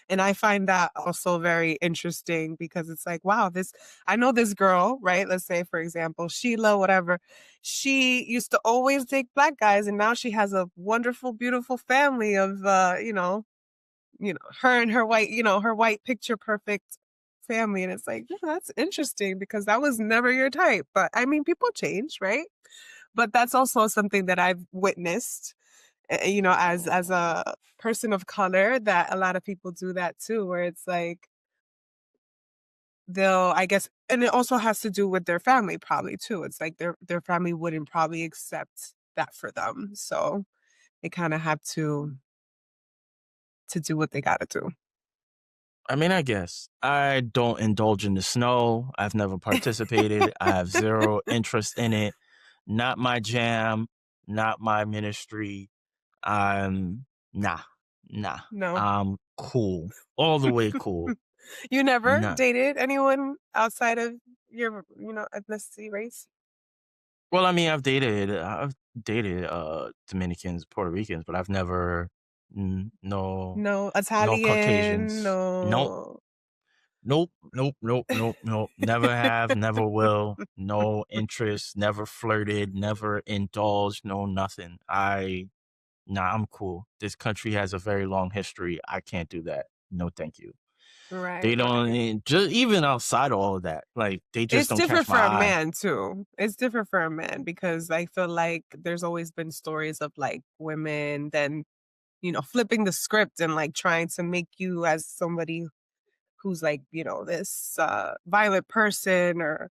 And I find that also very interesting because it's like, wow, this I know this girl, right? Let's say, for example, Sheila, whatever. She used to always date black guys, and now she has a wonderful, beautiful family of, her and her white, her white picture perfect family. And it's like, "Yeah, that's interesting because that was never your type." But I mean, people change, right? But that's also something that I've witnessed, as a person of color, that a lot of people do that too, where it's like they'll I guess and it also has to do with their family probably too. It's like their family wouldn't probably accept that for them. So they kinda have to do what they gotta do. I mean, I guess I don't indulge in the snow. I've never participated. I have zero interest in it. Not my jam, not my ministry. I'm nah, nah. No. I'm cool. All the way cool. You never Nah. dated anyone outside of your, ethnicity, race? Well, I mean, I've dated Dominicans, Puerto Ricans, but I've never No no Italian, Caucasians. Nope. no. Nope, nope, nope, nope, nope. Never have, never will. No interest, never flirted, never indulged, no nothing. Nah, I'm cool. This country has a very long history. I can't do that. No, thank you. Right, They right. don't just even outside of all of that, like they just It's don't catch different my for a eye. man too. It's different for a man because I feel like there's always been stories of like women then, flipping the script and like trying to make you as somebody who's like, this violent person or,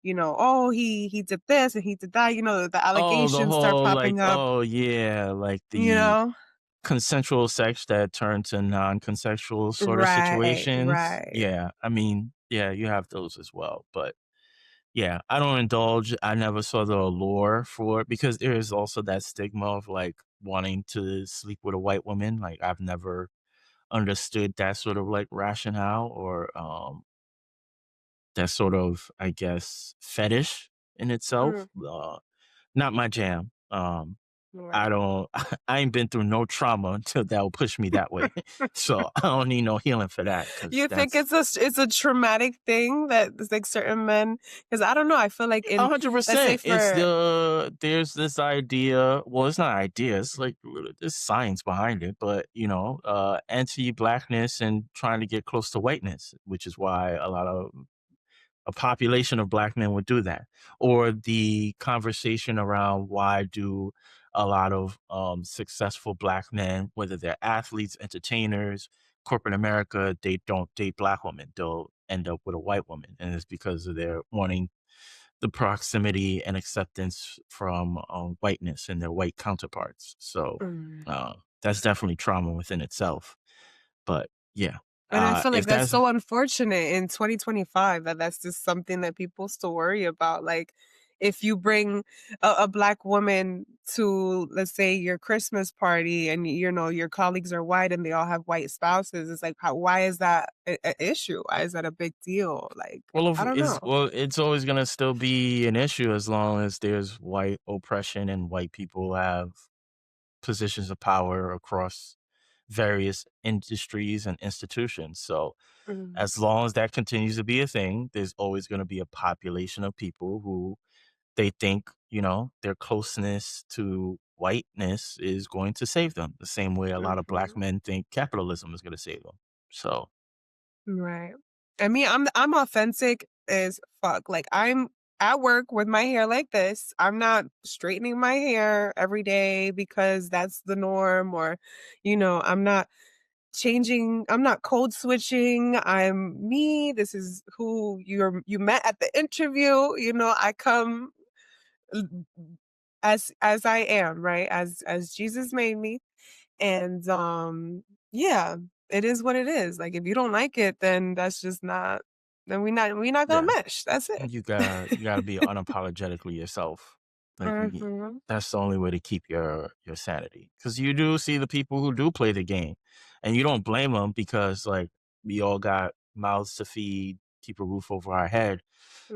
oh, he did this and he did that, the Oh, the allegations start whole like, popping up, oh yeah, like you the know? consensual sex that turned to non-consensual sort of Right, situations. right. Yeah, I mean, yeah, you have those as well, but yeah, I don't indulge. I never saw the allure for it because there is also that stigma of like wanting to sleep with a white woman. Like I've never understood that sort of like rationale or that sort of, I guess, fetish in Mm, itself. Not my jam. I right. don't I ain't been through no trauma until that will push me that way. So I don't need no healing for that because You think that's it's a traumatic thing that it's like certain men? Because I don't know, I feel like in let's say 100%. It's for there's this idea. Well, it's not idea. It's like there's science behind it, but anti-blackness and trying to get close to whiteness, which is why a population of black men would do that. Or the conversation around why do a lot of successful black men, whether they're athletes, entertainers, corporate America, they don't date black women. They'll end up with a white woman. And it's because of their wanting the proximity and acceptance from whiteness and their white counterparts. So mm. that's definitely trauma within itself. But yeah, And I feel like if that's that's so unfortunate in 2025 that that's just something that people still worry about, like, if you bring a black woman to, let's say, your Christmas party and, your colleagues are white and they all have white spouses, it's like, why is that a issue? Why is that a big deal? Like, Well, I if don't it's know. well, it's always gonna still be an issue as long as there's white oppression and white people have positions of power across various industries and institutions. So Mm, as long as that continues to be a thing, there's always going to be a population of people who they think, their closeness to whiteness is going to save them, the same way a lot of black mhm. men think capitalism is going to save them. So, Right. I mean, I'm authentic as fuck. Like, I'm at work with my hair like this. I'm not straightening my hair every day because that's the norm, or, I'm not code switching. I'm me. This is who you met at the interview. I come l- as I am, right? As Jesus made me. And, yeah, it is what it is. Like, if you don't like it, then that's just not then we not gonna yeah. mesh. That's it. You gotta be unapologetically yourself. Like Mhm. that's the only way to keep your sanity. Because you do see the people who do play the game, and you don't blame them because like we all got mouths to feed, keep a roof over our head.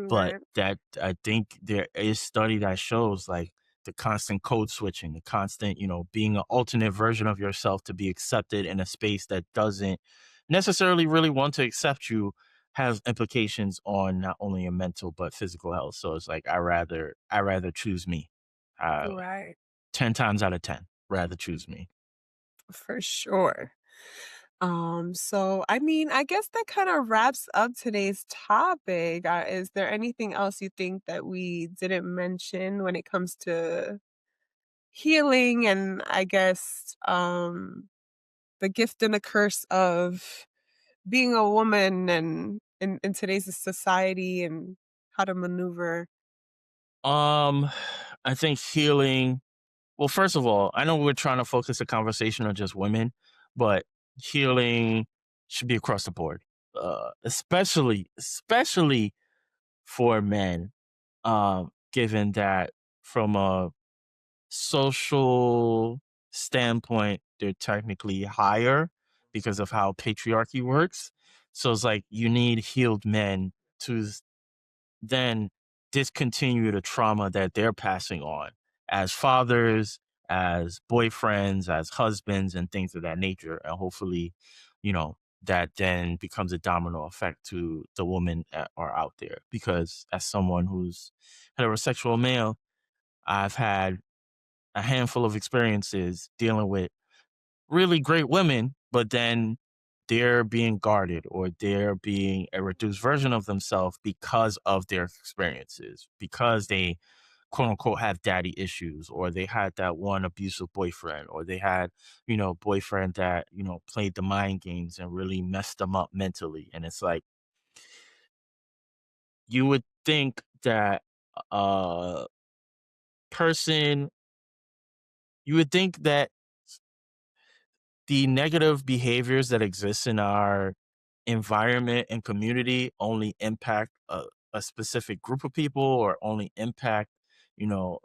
But Right. that I think there is study that shows like the constant code switching, the constant, being an alternate version of yourself to be accepted in a space that doesn't necessarily really want to accept you has implications on not only your mental but physical health. So it's like I rather choose me. Uh, Right. 10 times out of 10, rather choose me. For sure. So I mean, I guess that kind of wraps up today's topic. Is there anything else you think that we didn't mention when it comes to healing and, I guess, the gift and the curse of being a woman and in today's society and how to maneuver? Um, I think healing. Well, first of all, I know we're trying to focus the conversation on just women, but healing should be across the board, especially for men. Given that from a social standpoint, they're technically higher because of how patriarchy works. So it's like you need healed men to then discontinue the trauma that they're passing on as fathers, as boyfriends, as husbands, and things of that nature. And hopefully, that then becomes a domino effect to the women that are out there. Because as someone who's heterosexual male, I've had a handful of experiences dealing with really great women, but then they're being guarded or they're being a reduced version of themselves because of their experiences, because they quote unquote have daddy issues, or they had that one abusive boyfriend, or they had, boyfriend that, played the mind games and really messed them up mentally. And it's like you would think that a person, you would think that the negative behaviors that exist in our environment and community only impact a specific group of people or only impact,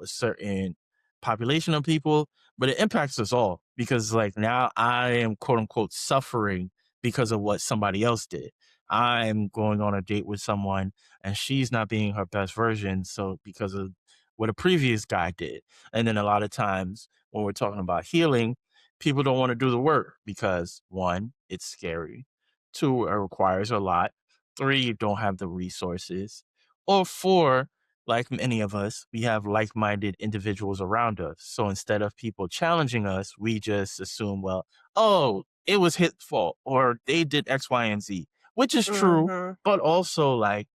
a certain population of people, but it impacts us all because like now I am quote unquote suffering because of what somebody else did. I'm going on a date with someone and she's not being her best version. So because of what a previous guy did. And then a lot of times when we're talking about healing, people don't want to do the work because one, it's scary. Two, it requires a lot. Three, you don't have the resources. Or four, like many of us, we have like minded individuals around us. So instead of people challenging us, we just assume, well, oh, it was his fault or they did X, Y, and Z, which is true. Mhm. But also, like,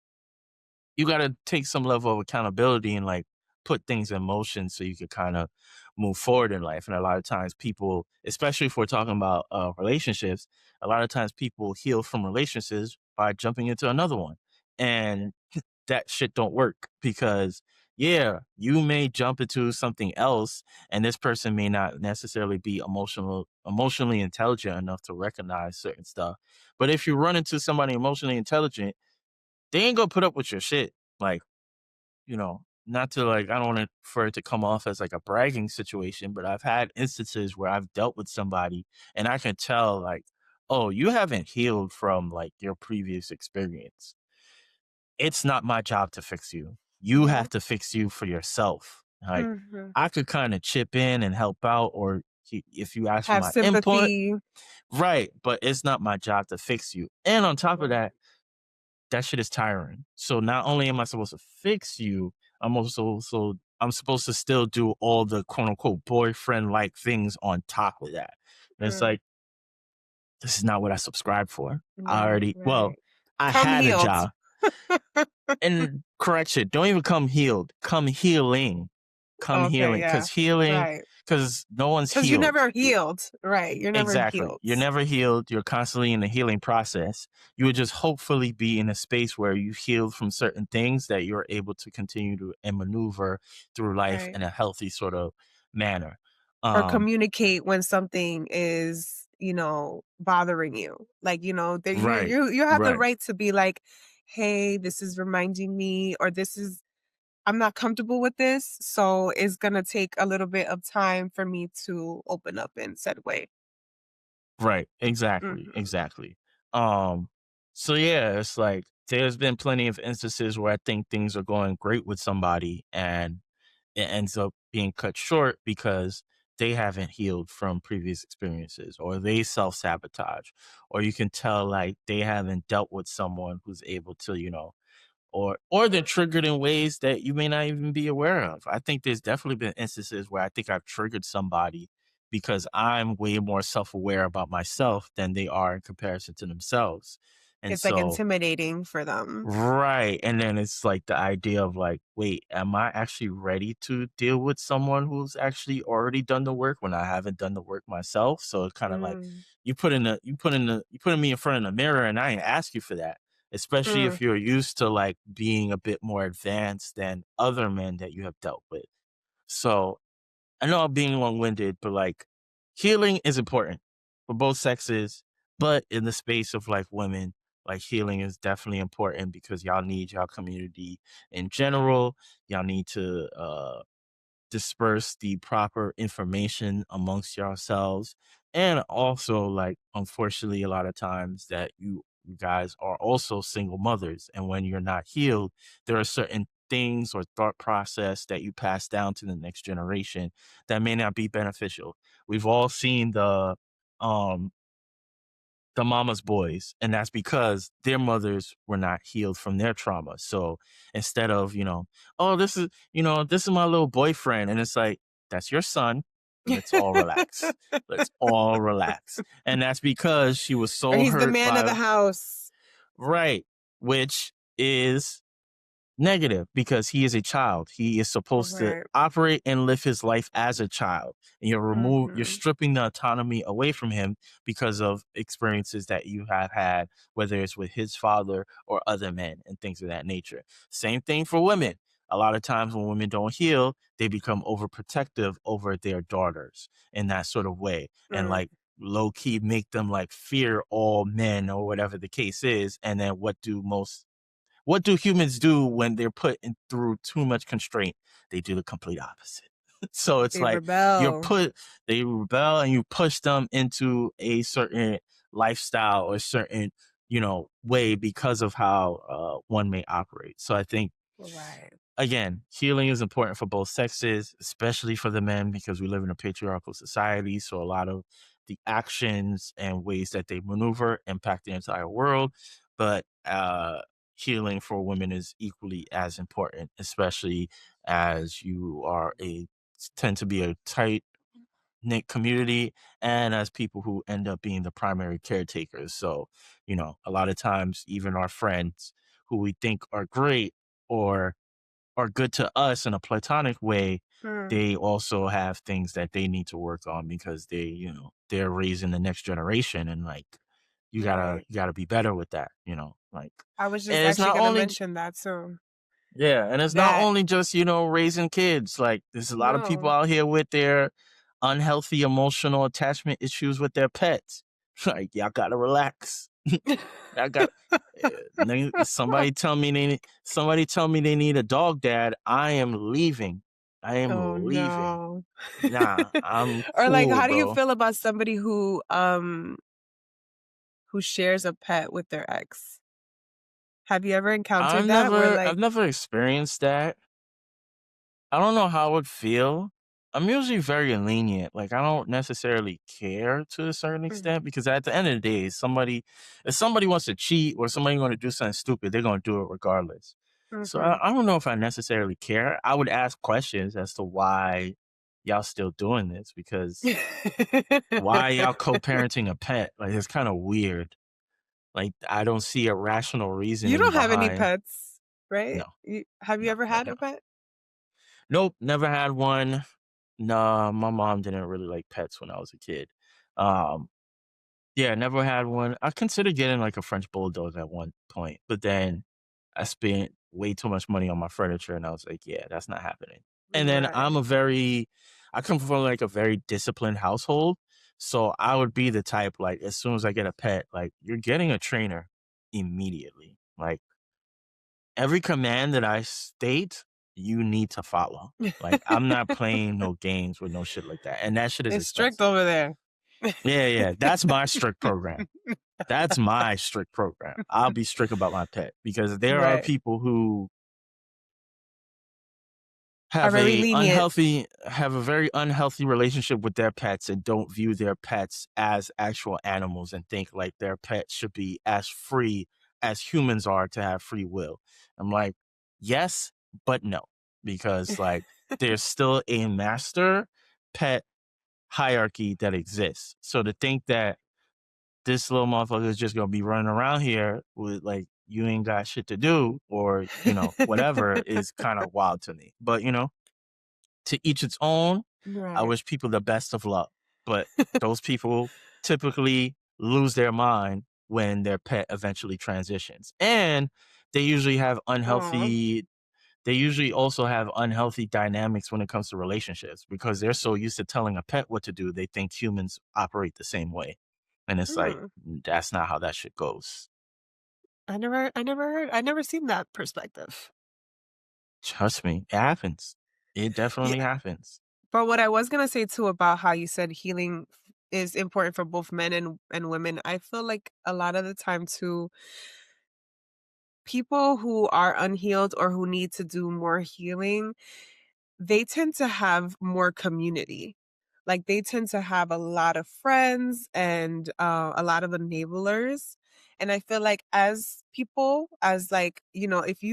you got to take some level of accountability and like put things in motion so you could kind of move forward in life. And a lot of times people, especially if we're talking about relationships, a lot of times people heal from relationships by jumping into another one. And that shit don't work because yeah, you may jump into something else and this person may not necessarily be emotionally intelligent enough to recognize certain stuff. But if you run into somebody emotionally intelligent, they ain't gonna put up with your shit. Like, not to like, I don't want for it to come off as like a bragging situation, but I've had instances where I've dealt with somebody and I can tell like, oh, you haven't healed from like your previous experience. It's not my job to fix you. You have Yep. to fix you for yourself. Like, Mhm. I could kind of chip in and help out, or if you ask for Have my input, sympathy. right? But it's not my job to fix you. And on top of Right. that, that shit is tiring. So not only am I supposed to fix you, I'm supposed to still do all the quote unquote boyfriend like things on top of that. And it's Mm. like, this is not what I subscribe for. I Right, already, well, right. I Come had a healed. job. And correction, don't even come healed. Come healing. Come Okay, healing. yeah. Right. Because no one's 'Cause you healed. never healed. Right, you're never Exactly. healed. You're never healed. You're constantly in the healing process. You would just hopefully be in a space where you healed from certain things that you're able to continue to and maneuver through life Right. in a healthy sort of manner. Or Um, communicate when something is, bothering you. Like, that you right. you you have the Right. right to be like, "Hey, this is reminding me," or "This is I'm not comfortable with this, so it's gonna take a little bit of time for me to open up in said way." Right. Exactly. Mhm. Exactly. Um, so yeah, it's like there's been plenty of instances where I think things are going great with somebody and it ends up being cut short because they haven't healed from previous experiences or they self-sabotage, or you can tell like they haven't dealt with someone who's able to, or they're triggered in ways that you may not even be aware of. I think there's definitely been instances where I think I've triggered somebody because I'm way more self-aware about myself than they are in comparison to themselves. And It's, like, so, intimidating for them. right, and then it's like the idea of like, wait, am I actually ready to deal with someone who's actually already done the work when I haven't done the work myself? So it's kind of like Mm, you putting me in front of the mirror and I ain't ask you for that. Especially mm. if you're used to like being a bit more advanced than other men that you have dealt with. So I know I'm being long-winded, but like healing is important for both sexes, but in the space of like women, like healing is definitely important because y'all need y'all community in general. Y'all need to disperse the proper information amongst yourselves. And also, like, unfortunately, a lot of times that you guys are also single mothers. And when you're not healed, there are certain things or thought process that you pass down to the next generation that may not be beneficial. We've all seen um the mama's boys, and that's because their mothers were not healed from their trauma. So instead of, oh, this is my little boyfriend, and it's like, that's your son. Let's all relax. Let's all relax. And that's because she was Or so he's the hurt man of by the house. right, which is negative because he is a child. He is supposed to Right. operate and live his life as a child. And you're Mhm. stripping the autonomy away from him because of experiences that you have had, whether it's with his father or other men and things of that nature. Same thing for women. A lot of times when women don't heal, they become overprotective over their daughters in that sort of way. And Mm. like low key make them like fear all men or whatever the case is. And then what do humans do when they're put through too much constraint? They do the complete opposite. So it's They like you're rebel. put, they rebel and you push them into a certain lifestyle or certain, way because of how one may operate. So I think Right. again, healing is important for both sexes, especially for the men, because we live in a patriarchal society. So a lot of the actions and ways that they maneuver impact the entire world. But healing for women is equally as important, especially as you are tend to be a tight knit community and as people who end up being the primary caretakers. So, a lot of times, even our friends who we think are great or are good to us in a platonic way, Mm. they also have things that they need to work on because they're raising the next generation and like Right. you gotta be better with that, like I was just and it's actually not gonna only mention that too. yeah, and it's not That only just, raising kids. Like there's a lot of people no. out here with their unhealthy emotional attachment issues with their pets. Like y'all gotta relax. I got somebody tell me they need a dog dad. I am leaving. I Oh, am leaving. no. Nah, I'm Or, like, cool, how do you bro. feel about somebody who shares a pet with their ex? Have you ever encountered that where, I've like never experienced that. I don't know how it would feel. I'm usually very lenient. Like I don't necessarily care to a certain Mhm, extent because at the end of the day, if somebody wants to cheat or somebody want to do something stupid, they're gonna do it regardless. So mhm. I don't know if I necessarily care. I would ask questions as to why y'all still doing this because why y'all co-parenting a pet? Like it's kind of weird. Like I don't see a rational You reasoning don't have any behind. pets, right? No, Have you no, ever no, had no. a pet? Nope, never had one. Nah, my mom didn't really like pets when I was a kid. Um, yeah, never had one. I considered getting like a French bulldog at one point, but then I spent way too much money on my furniture and I was like, yeah, that's not happening. And then Right. I come from like a very disciplined household. So I would be the type like as soon as I get a pet, like you're getting a trainer immediately. Like every command that I state, you need to follow. Like, I'm not playing no games with no shit like that, and that shit is It's strict expensive. over there. Yeah, yeah, that's my strict program. That's my strict program. I'll be strict about my pet because there are Right. people who Are very lenient. have a very unhealthy relationship with their pets and don't view their pets as actual animals and think like their pets should be as free as humans are to have free will. I'm like, yes, but no, because like there's still a master pet hierarchy that exists. So to think that this little motherfucker is just gonna be running around here with like you ain't got shit to do or whatever is kind of wild to me. But to each its own. I Right. wish people the best of luck, but those people typically lose their mind when their pet eventually transitions. And they usually have Aw. unhealthy they usually also have unhealthy dynamics when it comes to relationships because they're so used to telling a pet what to do, they think humans operate the same way. And it's like Hmm. that's not how that shit goes. I never seen that perspective. Trust me, it happens. It Yeah, definitely happens. but what I was gonna say too about how you said healing is important for both men and women, I feel like a lot of the time too, people who are unhealed or who need to do more healing, they tend to have more community. Like, they tend to have a lot of friends and, a lot of enablers, and I feel like as people, as, like, if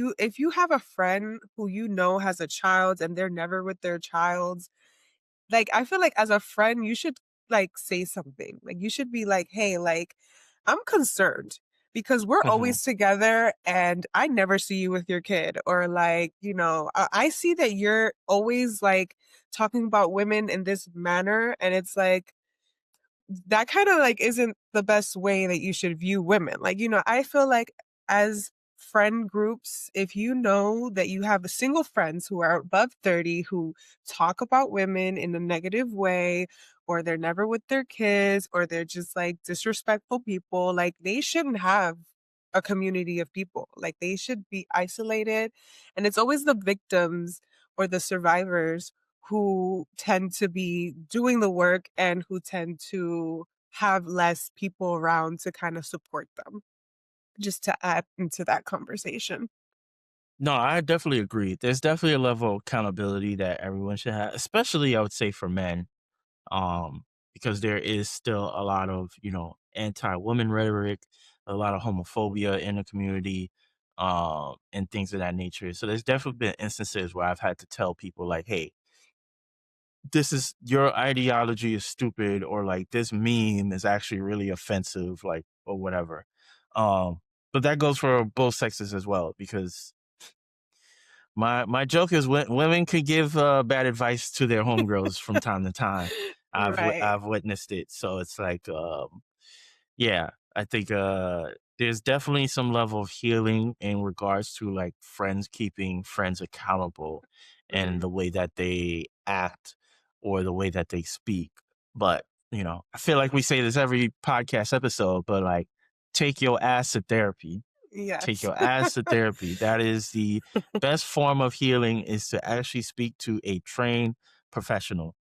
you have a friend who you know has a child and they're never with their child, like, I feel like as a friend, you should, like, say something. Like, you should be like, "Hey, like, I'm concerned because we're Mhm. always together and I never see you with your kid." Or like, I see that you're always, like, talking about women in this manner, and it's like, that kinda, like, isn't the best way that you should view women. Like, I feel like as friend groups, if you know that you have single friends who are above 30 who talk about women in a negative way, or they're never with their kids, or they're just, like, disrespectful people, like, they shouldn't have a community of people. Like, they should be isolated, and it's always the victims or the survivors who tend to be doing the work and who tend to have less people around to kind of support them, just to add into that conversation. No, I definitely agree. There's definitely a level of accountability that everyone should have, especially I would say for men, um, because there is still a lot of, anti-woman rhetoric, a lot of homophobia in the community, and things of that nature. So there's definitely been instances where I've had to tell people like, hey, this is your ideology is stupid, or like this meme is actually really offensive, like, or whatever. Um, but that goes for both sexes as well, because my joke is when women could give bad advice to their homegirls from time to time. Right. I've witnessed it, so it's like yeah, I think there's definitely some level of healing in regards to like friends keeping friends accountable and Mm. the way that they act or the way that they speak. But I feel like we say this every podcast episode, but like take your ass to therapy. Take Yes. your ass to therapy. That is the best form of healing, is to actually speak to a trained professional.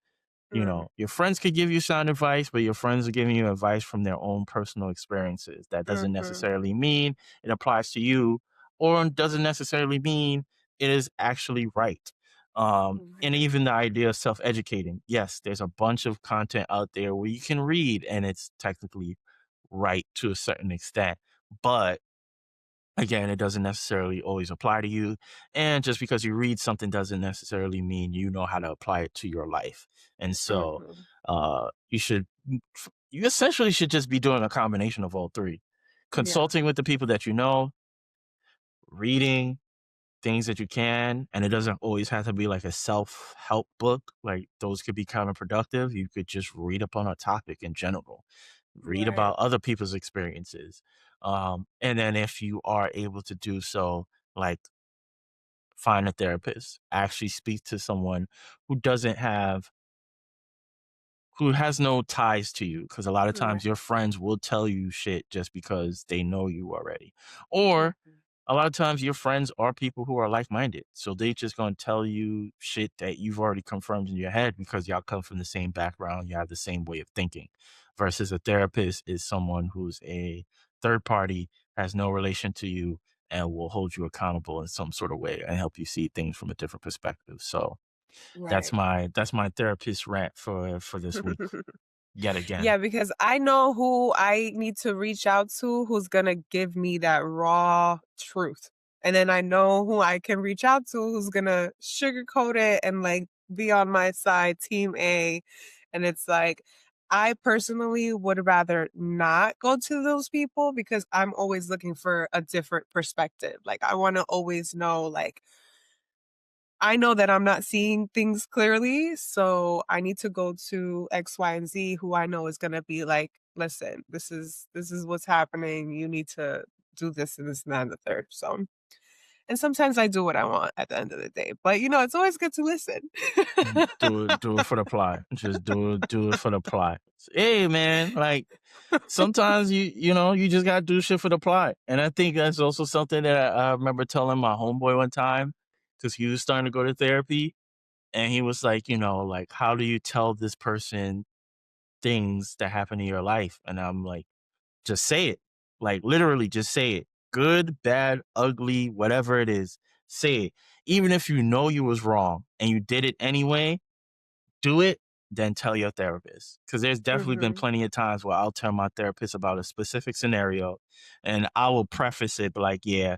Mm, Your friends could give you sound advice, but your friends are giving you advice from their own personal experiences. That doesn't mhm. necessarily mean it applies to you, or doesn't necessarily mean it is actually right. And Right. even the idea of self educating. Yes, there's a bunch of content out there where you can read and it's technically right to a certain extent. But again, it doesn't necessarily always apply to you. And just because you read something doesn't necessarily mean you know how to apply it to your life. And so Mhm. you should, you essentially should just be doing a combination of all three: Yeah. consulting with the people that you know, reading things that you can. And it doesn't always have to be like a self help book. Like those could be counterproductive. You could just read upon a topic in general, read Right. about other people's experiences. And then if you are able to do so, like, find a therapist, actually speak to someone who doesn't have who has no ties to you, because a lot of times your Right. friends will tell you shit just because they know you already. Or Mhm. a lot of times your friends are people who are like-minded, so they just gonna tell you shit that you've already confirmed in your head because y'all come from the same background, you have the same way of thinking. Versus a therapist is someone who's a third party, has no relation to you, and will hold you accountable in some sort of way and help you see things from a different perspective. So Right. that's my therapist rant for this week yet again. Yeah, because I know who I need to reach out to who's gonna give me that raw truth. And then I know who I can reach out to who's gonna sugarcoat it and like be on my side, team A. And it's like, I personally would rather not go to those people because I'm always looking for a different perspective. Like, I wanna always know, like, I know that I'm not seeing things clearly, so I need to go to X, Y, and Z who I know is gonna be like, "Listen, this is what's happening. You need to do this and this and that and the third." So and sometimes I do what I want at the end of the day, but, it's always good to listen. Do it for the plot. Just do it for the plot. Hey man, like sometimes you just gotta do shit for the plot. And I think that's also something that I remember telling my homeboy one time, because he was starting to go to therapy, and he was like, like, how do you tell this person things that happen in your life? And I'm like, just say it. Like literally just say it. Good, bad, ugly, whatever it is, say it. Even if you know you was wrong and you did it anyway, do it, then tell your therapist. Because there's definitely been Mhm. plenty of times where I'll tell my therapist about a specific scenario, and I will preface it like, yeah,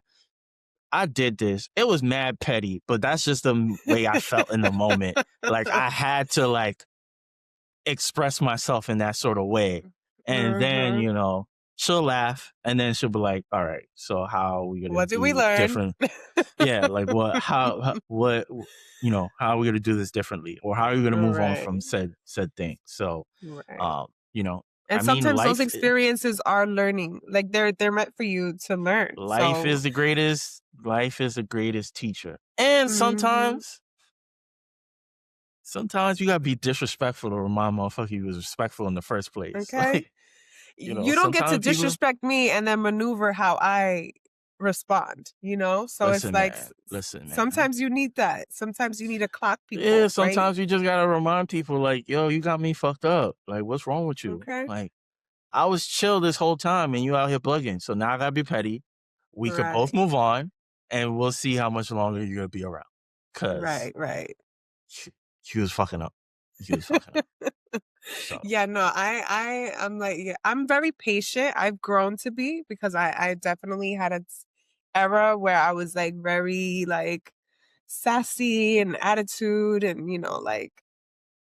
I did this. It was mad petty, but that's just the way I felt in the moment. Like I had to like express myself in that sort of way. And then, Mhm. she'll laugh and then she'll be like, all right, so how are we going to What did we do learn? different? Yeah, like how are we going to do this differently, or how are we going to move on from Right, said thing? So, right. um, you know, And I mean, sometimes those experiences are learning, like, they're meant for you to learn, so life is the greatest teacher. And mhm. sometimes you got to be disrespectful to remind motherfucker you was respectful in the first place. Okay? Like, You don't get to sometimes people disrespect me and then maneuver how I respond, So it's like listen, man. sometimes you need that. Sometimes you need to clock Yeah, people, right? sometimes you just gotta remind people, like, yo, you got me fucked up. Like, what's wrong with you? Okay. Like, I was chill this whole time and you out here bugging. So now I gotta be petty. We could both Right. move on and we'll see how much longer you're gonna be around. Cause Right, right. she was fucking up. He was fucking up. So Yeah, no, I'm like, yeah, I'm very patient. I've grown to be because I definitely had a era where I was like very like sassy and attitude and like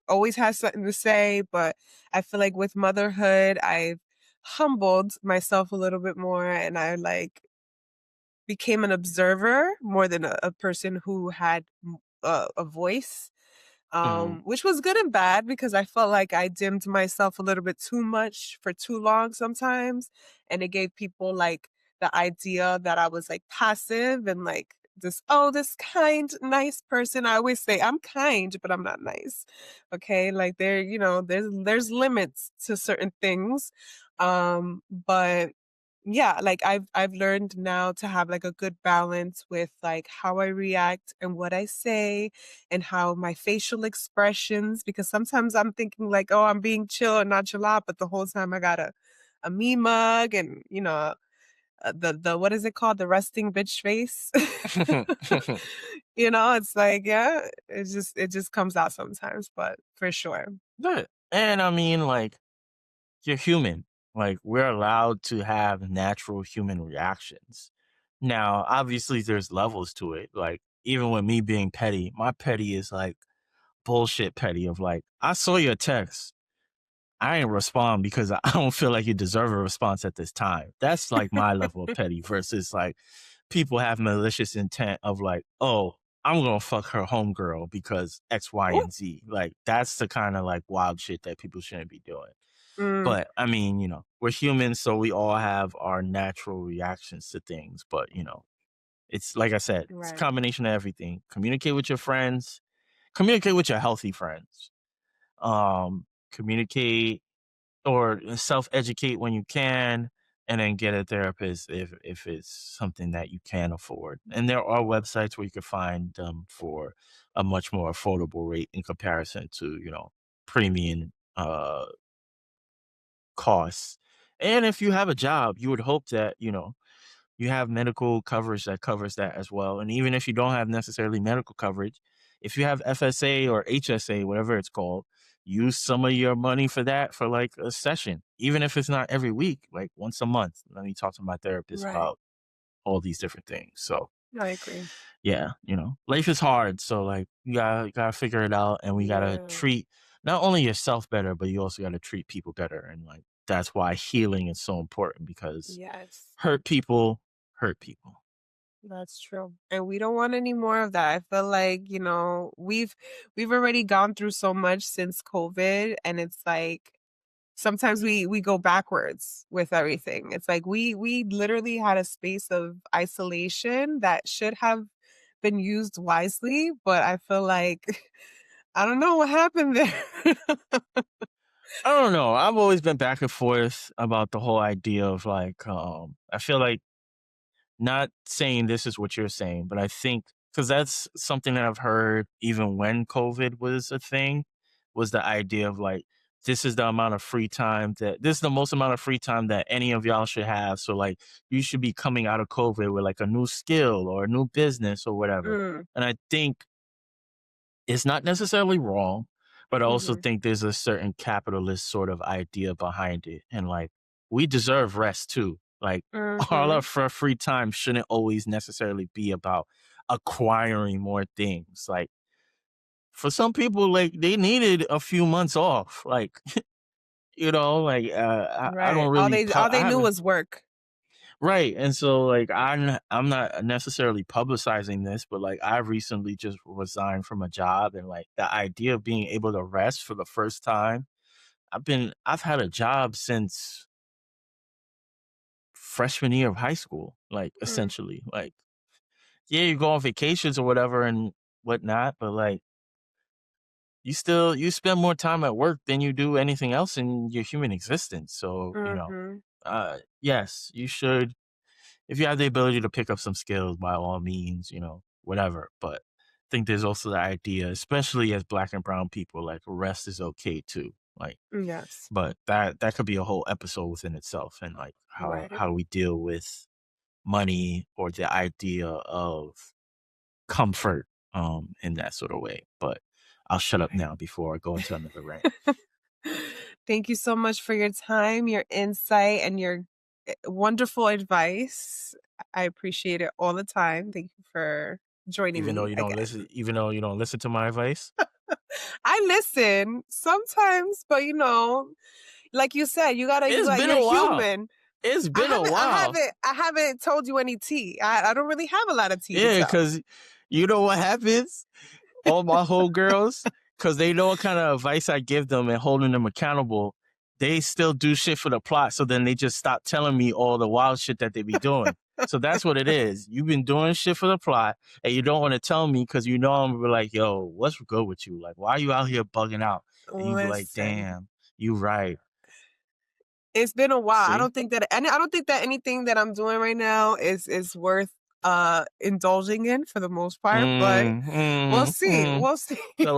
always has something to say, but I feel like with motherhood, I've humbled myself a little bit more and I like became an observer more than a person who had a voice, mhm, which was good and bad because I felt like I dimmed myself a little bit too much for too long sometimes. And it gave people like the idea that I was like passive and like this kind, nice person. I always say I'm kind, but I'm not nice. Okay. Like there's limits to certain things. But yeah, like I've learned now to have like a good balance with like how I react and what I say and how my facial expressions, because sometimes I'm thinking like, oh, I'm being chill and nonchalant, but the whole time I got a me mug and the what is it called? The resting bitch face. It's like, yeah, it just comes out sometimes, but for sure. Good. And I mean, like, you're human. Like, we're allowed to have natural human reactions. Now, obviously, there's levels to it. Like, even with me being petty, my petty is like bullshit petty of like, I saw your text. I ain't respond because I don't feel like you deserve a response at this time. That's like my level of petty versus like people have malicious intent of like, oh, I'm gonna fuck her homegirl because X, Y, Ooh, and Z. Like that's the kind of like wild shit that people shouldn't be doing. mm, But I mean, we're humans, so we all have our natural reactions to things. But it's like I said, it's a right, combination of everything. Communicate with your friends, communicate with your healthy friends. Communicate or self-educate when you can, and then get a therapist if it's something that you can afford. And there are websites where you can find them for a much more affordable rate in comparison to premium costs. And if you have a job, you would hope that you have medical coverage that covers that as well. And even if you don't have necessarily medical coverage, if you have FSA or HSA, whatever it's called, use some of your money for that for like a session, even if it's not every week, like once a month. Let me talk to my therapist right. about all these different things. So I agree. yeah, life is hard. So like you gotta figure it out, and we gotta Yeah. treat not only yourself better, but you also gotta treat people better. And like that's why healing is so important because Yes, hurt people hurt people. that's true. And we don't want any more of that. I feel like, we've already gone through so much since COVID, and it's like sometimes we go backwards with everything. It's like we literally had a space of isolation that should have been used wisely, but I feel like I don't know what happened there. I don't know. I've always been back and forth about the whole idea of like, I feel like not saying this is what you're saying, but I think because that's something that I've heard even when COVID was a thing, was the idea of like, this is the amount of free time that this is the most amount of free time that any of y'all should have. So like, you should be coming out of COVID with like a new skill or a new business or whatever. Mm, And I think it's not necessarily wrong, but I also mhm, think there's a certain capitalist sort of idea behind it. And like, we deserve rest too. Like, all mhm, of our free time shouldn't always necessarily be about acquiring more things. Like, for some people, like, they needed a few months off. Like, like, I right. don't All really, they all I they knew haven't, was work. right. And so, like, I'm not necessarily publicizing this, but like, I recently just resigned from a job, and like, the idea of being able to rest for the first time. I've had a job since freshman year of high school, like, Mm, essentially. Like, yeah, you go on vacations or whatever and whatnot, but like, you spend more time at work than you do anything else in your human existence. So, mhm, yes, you should, if you have the ability to pick up some skills, by all means, whatever. But I think there's also the idea, especially as black and brown people, like rest is okay too. Like, yes, but that could be a whole episode within itself, and like right. how we deal with money or the idea of comfort in that sort of way. But I'll shut up Right. now before I go into another rant. Thank you so much for your time, your insight, and your wonderful advice. I appreciate it all the time. Thank you for joining me again. Even though you don't listen to my advice. I listen sometimes, but like you said, It's been you're a while. human. It's I been a haven't I while. haven't I haven't told you any tea. I don't really have a lot of tea to Yeah, tell. because you know what happens? All my whole girls, because they know what kind of advice I give them and holding them accountable, they still do shit for the plot. So then they just stop telling me all the wild shit that they be doing. So that's what it is. You've been doing shit for the plot, and you don't want to tell me because you know I'm gonna be like, yo, what's good with you? Like, why are you out here bugging out? And you be like, Listen. damn, you right. It's been a while. See? I don't think that anything that I'm doing right now is worth, indulging in for the most part, but Mm, we'll mm, see, mm. we'll see. The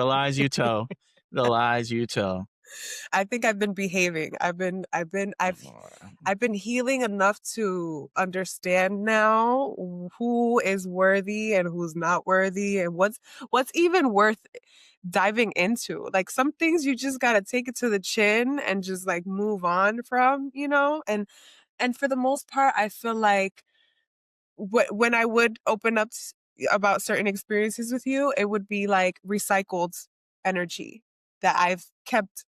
lies you tell, the lies you tell. I think I've been behaving. I've been healing enough to understand now who is worthy and who's not worthy and what's even worth diving into. Like some things you just got to take it to the chin and just like move on from, you know? And for the most part, I feel like when I would open up about certain experiences with you, it would be like recycled energy that I've kept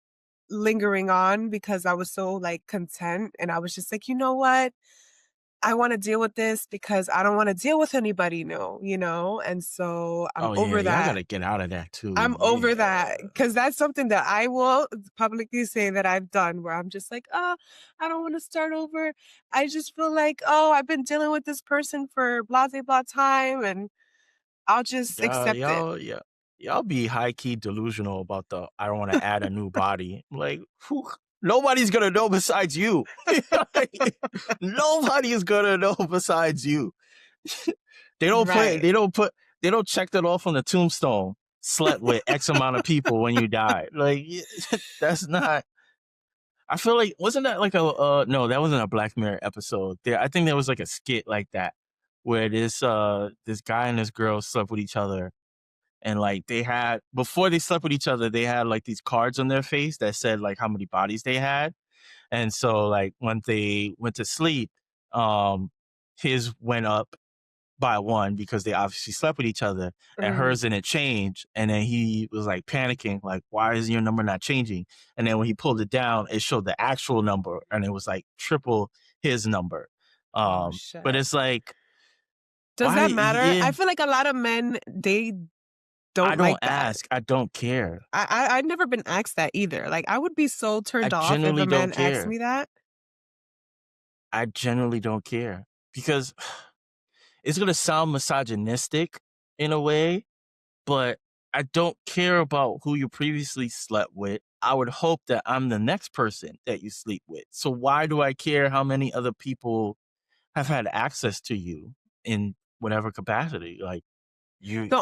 lingering on because I was so like content and I was just like, you know what? I want to deal with this because I don't want to deal with anybody new, you know? And so I'm Oh, yeah, over y'all that. gotta get out of that too, I'm over yeah. that because that's something that I will publicly say that I've done where I'm just like, oh, I don't want to start over. I just feel like, oh, I've been dealing with this person for blah, blah, blah time and I'll just Y'all accept it. y'all yeah, y'all be high key delusional about the "I don't wanna add a new body." Like, who nobody's gonna know besides you. Nobody is gonna know besides you. They don't put Right. they don't put they don't check that off on the tombstone, "Slept with X amount of people when you died." Like, that's not I feel like wasn't that like a no, that wasn't a Black Mirror episode. There I think there was like a skit like that where this guy and this girl slept with each other and like they had before they slept with each other, they had like these cards on their face that said like how many bodies they had. And so like when they went to sleep, um his went up by one because they obviously slept with each other and Mm. hers didn't change. And then he was like panicking, like, why is your number not changing? And then when he pulled it down, it showed the actual number and it was like triple his number. Oh But shit. it's like, Does why? that matter? Yeah, I feel like a lot of men, they I don't don't like that. ask. I don't care. I've never been asked that either. Like, I would be so I turned off if a genuinely don't man asked care. me that. I genuinely don't care because it's going to sound misogynistic in a way, but I don't care about who you previously slept with. I would hope that I'm the next person that you sleep with. So why do I care how many other people have had access to you in whatever capacity? Like you The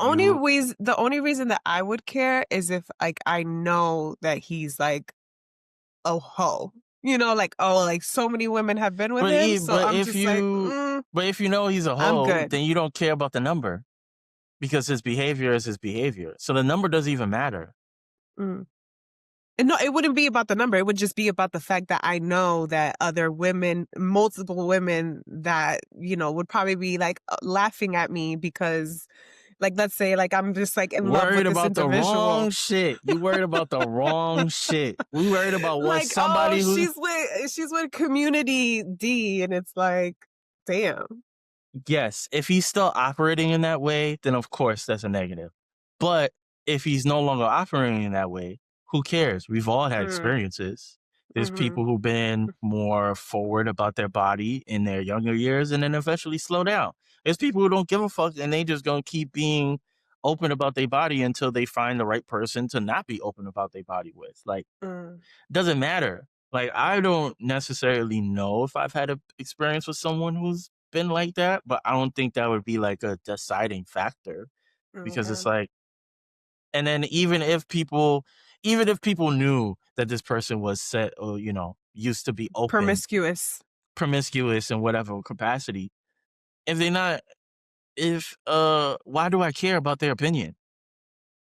only reason that I would care is if like I know that he's like a hoe. You know, like, oh, like so many women have been with but him. he, So but I'm if just like, you but if you know he's a I'm hoe, good. then you don't care about the number because his behavior is his behavior. So the number doesn't even matter. Mm. And no, it wouldn't be about the number. It would just be about the fact that I know that other women, multiple women that, you know, would probably be like laughing at me because like let's say like I'm just like in love Worried with this about the wrong individual. shit. You worried about the wrong shit. We worried about what Like, oh, somebody who she's with community D and it's like, damn. yes, if he's still operating in that way, then of course that's a negative. But if he's no longer operating in that way, who cares? We've all had Mm, experiences. There's mhm, people who've been more forward about their body in their younger years and then eventually slow down. There's people who don't give a fuck and they just gonna keep being open about their body until they find the right person to not be open about their body with. Like, mm, doesn't matter. Like, I don't necessarily know if I've had an experience with someone who's been like that, but I don't think that would be like a deciding factor because it's okay. like, and then even if people knew that this person was set or, used to be open, Promiscuous promiscuous in whatever capacity, if they're not, why do I care about their opinion?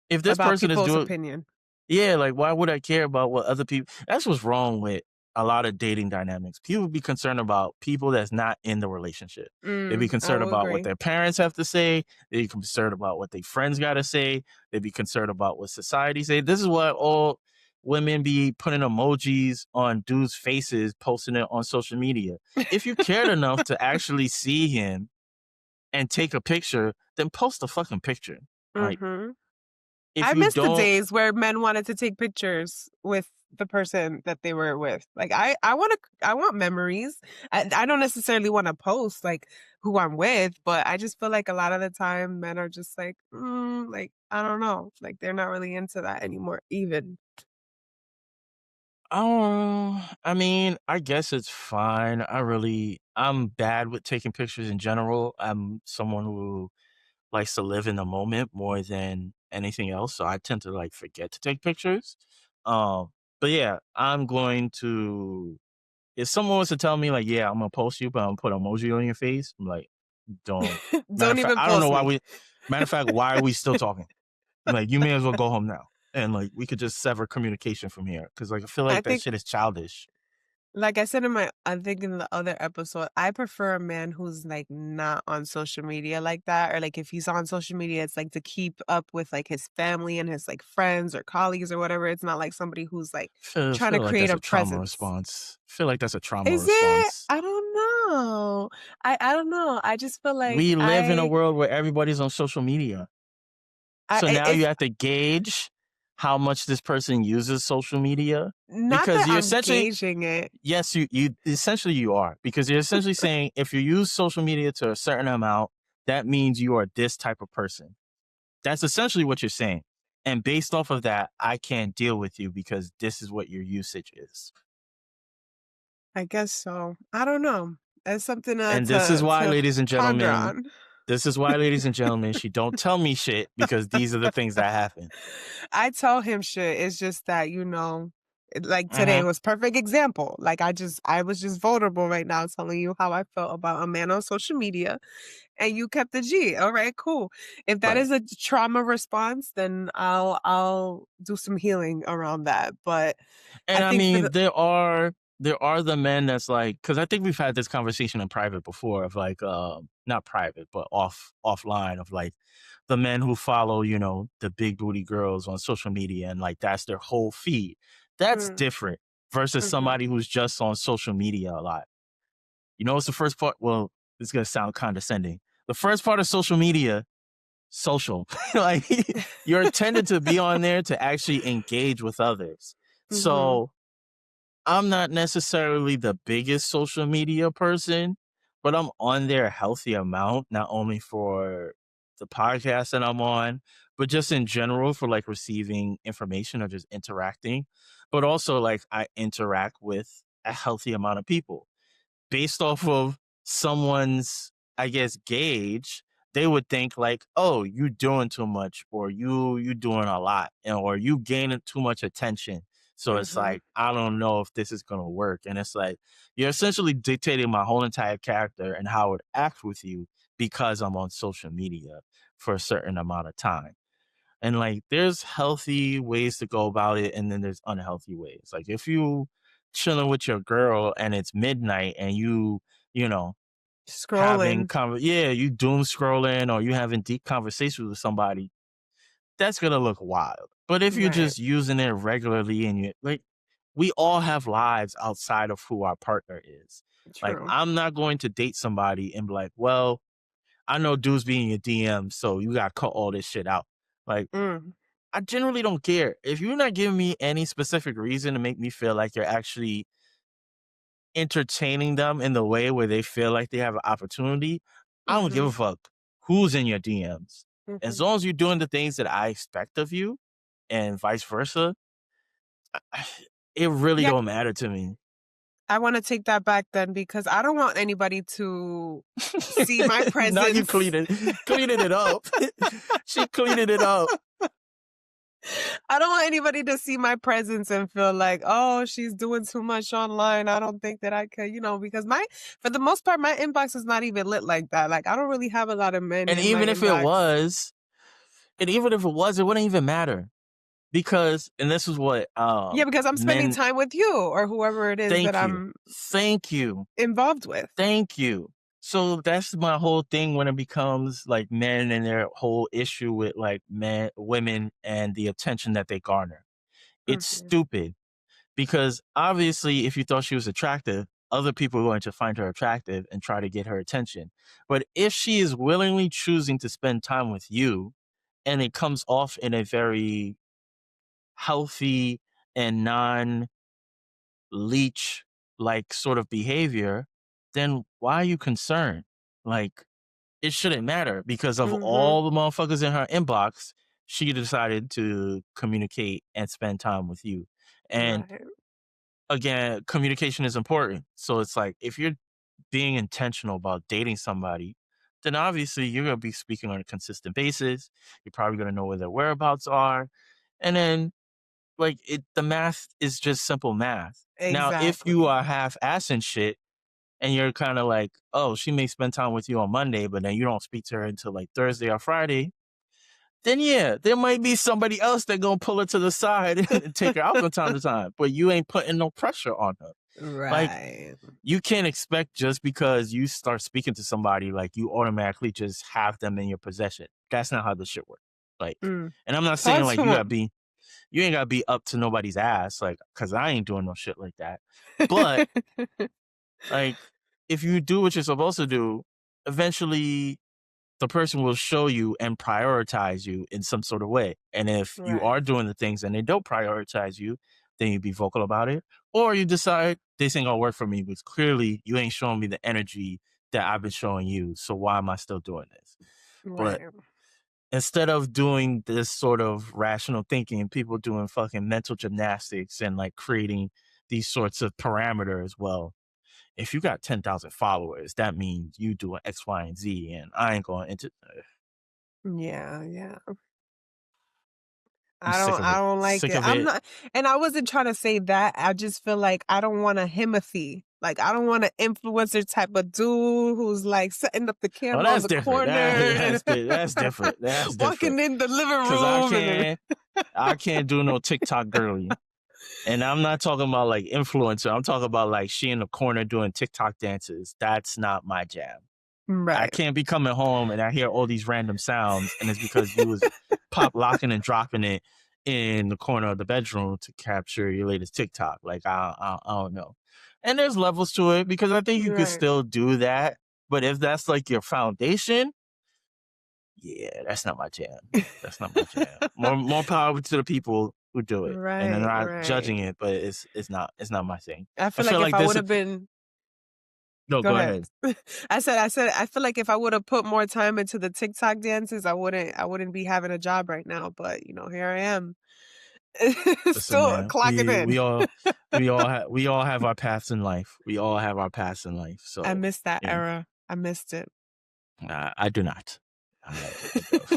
If this about person is people's doing opinion. Yeah, like why would I care about what other people that's what's wrong with a lot of dating dynamics. People be concerned about people that's not in the relationship. They be I concerned will about what agree. their parents have to say. They be concerned about what their friends gotta say. They be concerned about what society say. This is what all women be putting emojis on dudes' faces, posting it on social media. If you cared enough to actually see him and take a picture, then post a fucking picture. Like Mhm. if I you miss the don't days where men wanted to take pictures with the person that they were with. Like I want memories. I don't necessarily want to post like who I'm with, but I just feel like a lot of the time men are just like, like I don't know, like they're not really into that anymore even. I mean, I guess it's fine. I'm bad with taking pictures in general. I'm someone who likes to live in the moment more than anything else, so I tend to, like, forget to take pictures. But yeah, I'm going to if someone was to tell me, like, "Yeah, I'm gonna post you, but I'm gonna put emoji on your face," I'm like, "Don't." Matter Don't of fact, even I don't know post why me. we matter of fact, why are we still talking? Like, you may as well go home now, and, like, we could just sever communication from here because, like, I feel I like that think shit is childish. like I said in my I think in the other episode, I prefer a man who's, like, not on social media like that, or, like, if he's on social media, it's, like, to keep up with, like, his family and his, like, friends or colleagues or whatever. It's not like somebody who's, like, trying to Feel like create that's a a trauma presence. response. Feel like that's a trauma Is it? response. I don't know. I don't know. I just feel like We live in a world where everybody's on social media. So now you it's have to gauge how much this person uses social media not because that you're I'm essentially gauging it. yes, you essentially you are because you're essentially saying if you use social media to a certain amount, that means you are this type of person. That's essentially what you're saying. And based off of that, I can't deal with you because this is what your usage is. I guess so. I don't know. It's something, And this is why, to ladies and ponder gentlemen, on. this is why, ladies and gentlemen, she don't tell me shit because these are the things that happen. I tell him shit. It's just that, like today Mhm. was perfect example. Like I was just vulnerable right now telling you how I felt about a man on social media and you kept the G. All right, cool. If that Right. is a trauma response, then I'll do some healing around that. But I And I think for mean, the there are the men that's like, because I think we've had this conversation in private before of like, not private, but offline of like the men who follow, the big booty girls on social media and like that's their whole feed. That's mm, different versus mhm. somebody who's just on social media a lot. You know, what's the first part? Well, it's gonna sound condescending. The first part of social media, social. Like you're intended to be on there to actually engage with others. Mhm. So I'm not necessarily the biggest social media person, but I'm on there a healthy amount, not only for the podcast that I'm on, but just in general for like receiving information or just interacting. But also, like, I interact with a healthy amount of people based off of someone's, I guess, gauge, they would think like, "Oh, you doing too much," or "You doing a lot," or "You gaining too much attention." So it's Mhm. like, I don't know if this is gonna work, and it's like you're essentially dictating my whole entire character and how I would act with you because I'm on social media for a certain amount of time. And like there's healthy ways to go about it, and then there's unhealthy ways. Like if you chilling with your girl and it's midnight and you know, Scrolling. you doom scrolling or you having deep conversations with somebody, that's gonna look wild. But if you're Right. just using it regularly and you like we all have lives outside of who our partner is. Like True. I'm not going to date somebody and be like, well, I know dudes be in your DM, so you gotta cut all this shit out. Like Mm. I generally don't care. If you're not giving me any specific reason to make me feel like you're actually entertaining them in the way where they feel like they have an opportunity, I don't give a Mhm. fuck who's in your DMs. As Mhm. long as you're doing the things that I expect of you and vice versa, it really Yeah, don't matter to me. I wanna take that back then because I don't want anybody to see my Now you presence. cleaning it up. She cleaning it up. I don't want anybody to see my presence and feel like, "Oh, she's doing too much online. I don't think that I could," because for the most part, my inbox is not even lit like that. Like, I don't really have a lot of men And in my even if it inbox. was, it wouldn't even matter because, and this is what Yeah, because I'm spending men time with you or whoever it is that thank you. I'm Thank you. involved with. Thank you. So that's my whole thing when it becomes like men and their whole issue with like men, women, and the attention that they garner. It's Mhm. stupid because obviously, if you thought she was attractive, other people are going to find her attractive and try to get her attention. But if she is willingly choosing to spend time with you and it comes off in a very healthy and non leech like sort of behavior, then why are you concerned? Like, it shouldn't matter because of Mhm. all the motherfuckers in her inbox, she decided to communicate and spend time with you. And Right. again, communication is important. So it's like if you're being intentional about dating somebody, then obviously you're gonna be speaking on a consistent basis. You're probably gonna know where their whereabouts are. And then like the math is just simple math. Now, if you Exactly. are half ass and shit and you're kind of like, oh, she may spend time with you on Monday, but then you don't speak to her until like Thursday or Friday, then yeah, there might be somebody else that gonna pull her to the side and take her out from time to time. But you ain't putting no pressure on her. Like Right. you can't expect just because you start speaking to somebody, like you automatically just have them in your possession. That's not how this shit works. Like, Mm. and I'm not saying Talk like to him. you ain't gotta be up to nobody's ass, like, cause I ain't doing no shit like that. But like, if you do what you're supposed to do, eventually the person will show you and prioritize you in some sort of way. And if you Right. are doing the things and they don't prioritize you, then you be vocal about it. Or you decide this ain't gonna work for me because clearly you ain't showing me the energy that I've been showing you. So why am I still doing this? But Right. instead of doing this sort of rational thinking, people doing fucking mental gymnastics and like creating these sorts of parameters. Well, if you got 10,000 followers, that means you doing X, Y, and Z, and I ain't going into. Yeah, yeah. I'm I sick don't of I it. don't like Sick it. of I'm it. not, and I wasn't trying to say that. I just feel like I don't want a himothy. Like I don't want an influencer type of dude who's like setting up the Oh, camera on that's the different. corner and That's different. That's different. walking in the living Cause I room and then can't I can't do no TikTok girly. And I'm not talking about like influencer. I'm talking about like she in the corner doing TikTok dances. That's not my jam. I right. can't be coming home and I hear all these random sounds, and it's because you was pop locking and dropping it in the corner of the bedroom to capture your latest TikTok. Like I don't know. And there's levels to it because I think you could Right. still do that. But if that's like your foundation, yeah, that's not my jam. That's not my jam. More power to the people who do it, and I'm Right, not judging right. it, but it's not my thing. I I feel like feel if like I this. would have been No, go go ahead. ahead. I said I feel like if I would have put more time into the TikTok dances, I wouldn't be having a job right now, but here I am. Listen, Still man, clocking in. we all have our paths in life. We all have our paths in life. I So missed that you know, era. I missed it. I do not. I don't.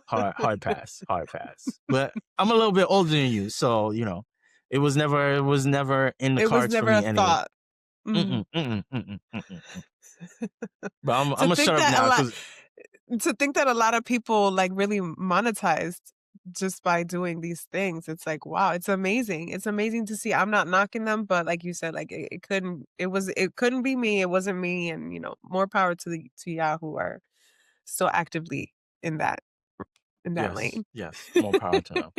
Hard pass, hard pass. But I'm a little bit older than you, so it was never in the It was cards for never a me anyway. thought. Mm. Mm-mm, mm-mm, mm-mm, mm-mm, mm. But I'm To gonna shut think up that a now lot because to think that a lot of people, like, really monetized just by doing these things, it's like, wow, it's amazing. It's amazing to see. I'm not knocking them, but like you said, like, it couldn't be me, it wasn't me, and, more power to y'all who are still actively in that yes, lane. yes, more power to them.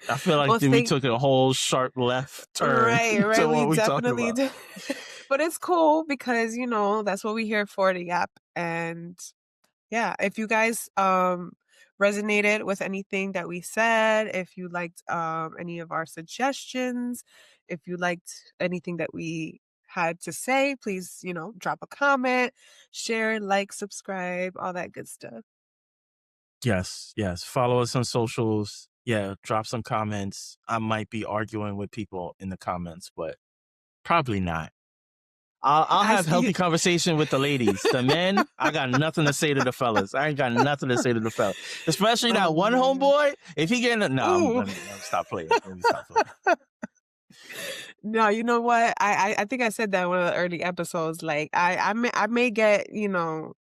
I feel like Well, then we thank took a whole sharp left turn right, right, to we what we talking definitely about. did. But it's cool because, that's what we here for, the Yap, and yeah, if you guys resonated with anything that we said, if you liked any of our suggestions, if you liked anything that we had to say, please, drop a comment, share, like, subscribe, all that good stuff. Yes, yes. Follow us on socials. Yeah, drop some comments. I might be arguing with people in the comments, but probably not. I'll I have see. healthy conversation with the ladies. The men, I got nothing to say to the fellas. I ain't got nothing to say to the fellas. Especially that Oh one man. homeboy. If he getting no, Ooh. let me stop playing. Let me stop playing. No, you know what? I think I said that in one of the early episodes. Like I may get,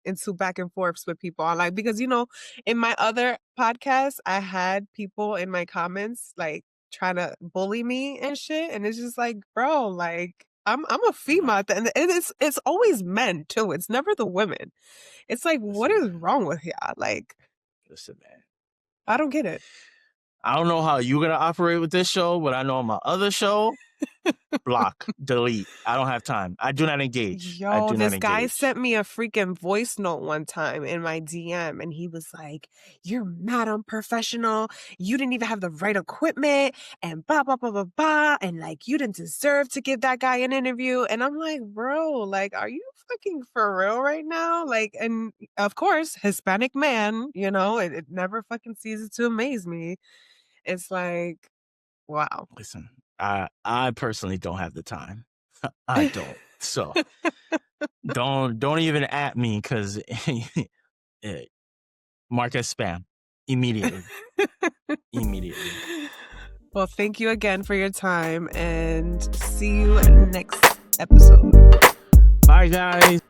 into back and forths with people on, like, because in my other podcast I had people in my comments like trying to bully me and shit. And it's just like, bro, like I'm a female Nah, at the end. And it's always men too. It's never the women. It's like, what listen, is man. wrong with y'all? Like, Listen, man. I don't get it. I don't know how you're gonna operate with this show, but I know on my other show, block, delete. I don't have time. I do not engage. I Yo, do not this guy engage. sent me a freaking voice note one time in my DM and he was like, "You're mad unprofessional. You didn't even have the right equipment and blah blah blah blah blah. And like you didn't deserve to give that guy an interview." And I'm like, bro, like, are you fucking for real right now? Like, and of course, Hispanic man, it never fucking ceases to amaze me. It's like, wow. Listen. I personally don't have the time. I don't. So don't even at me because mark as spam immediately. Immediately. Well, thank you again for your time and see you next episode. Bye, guys.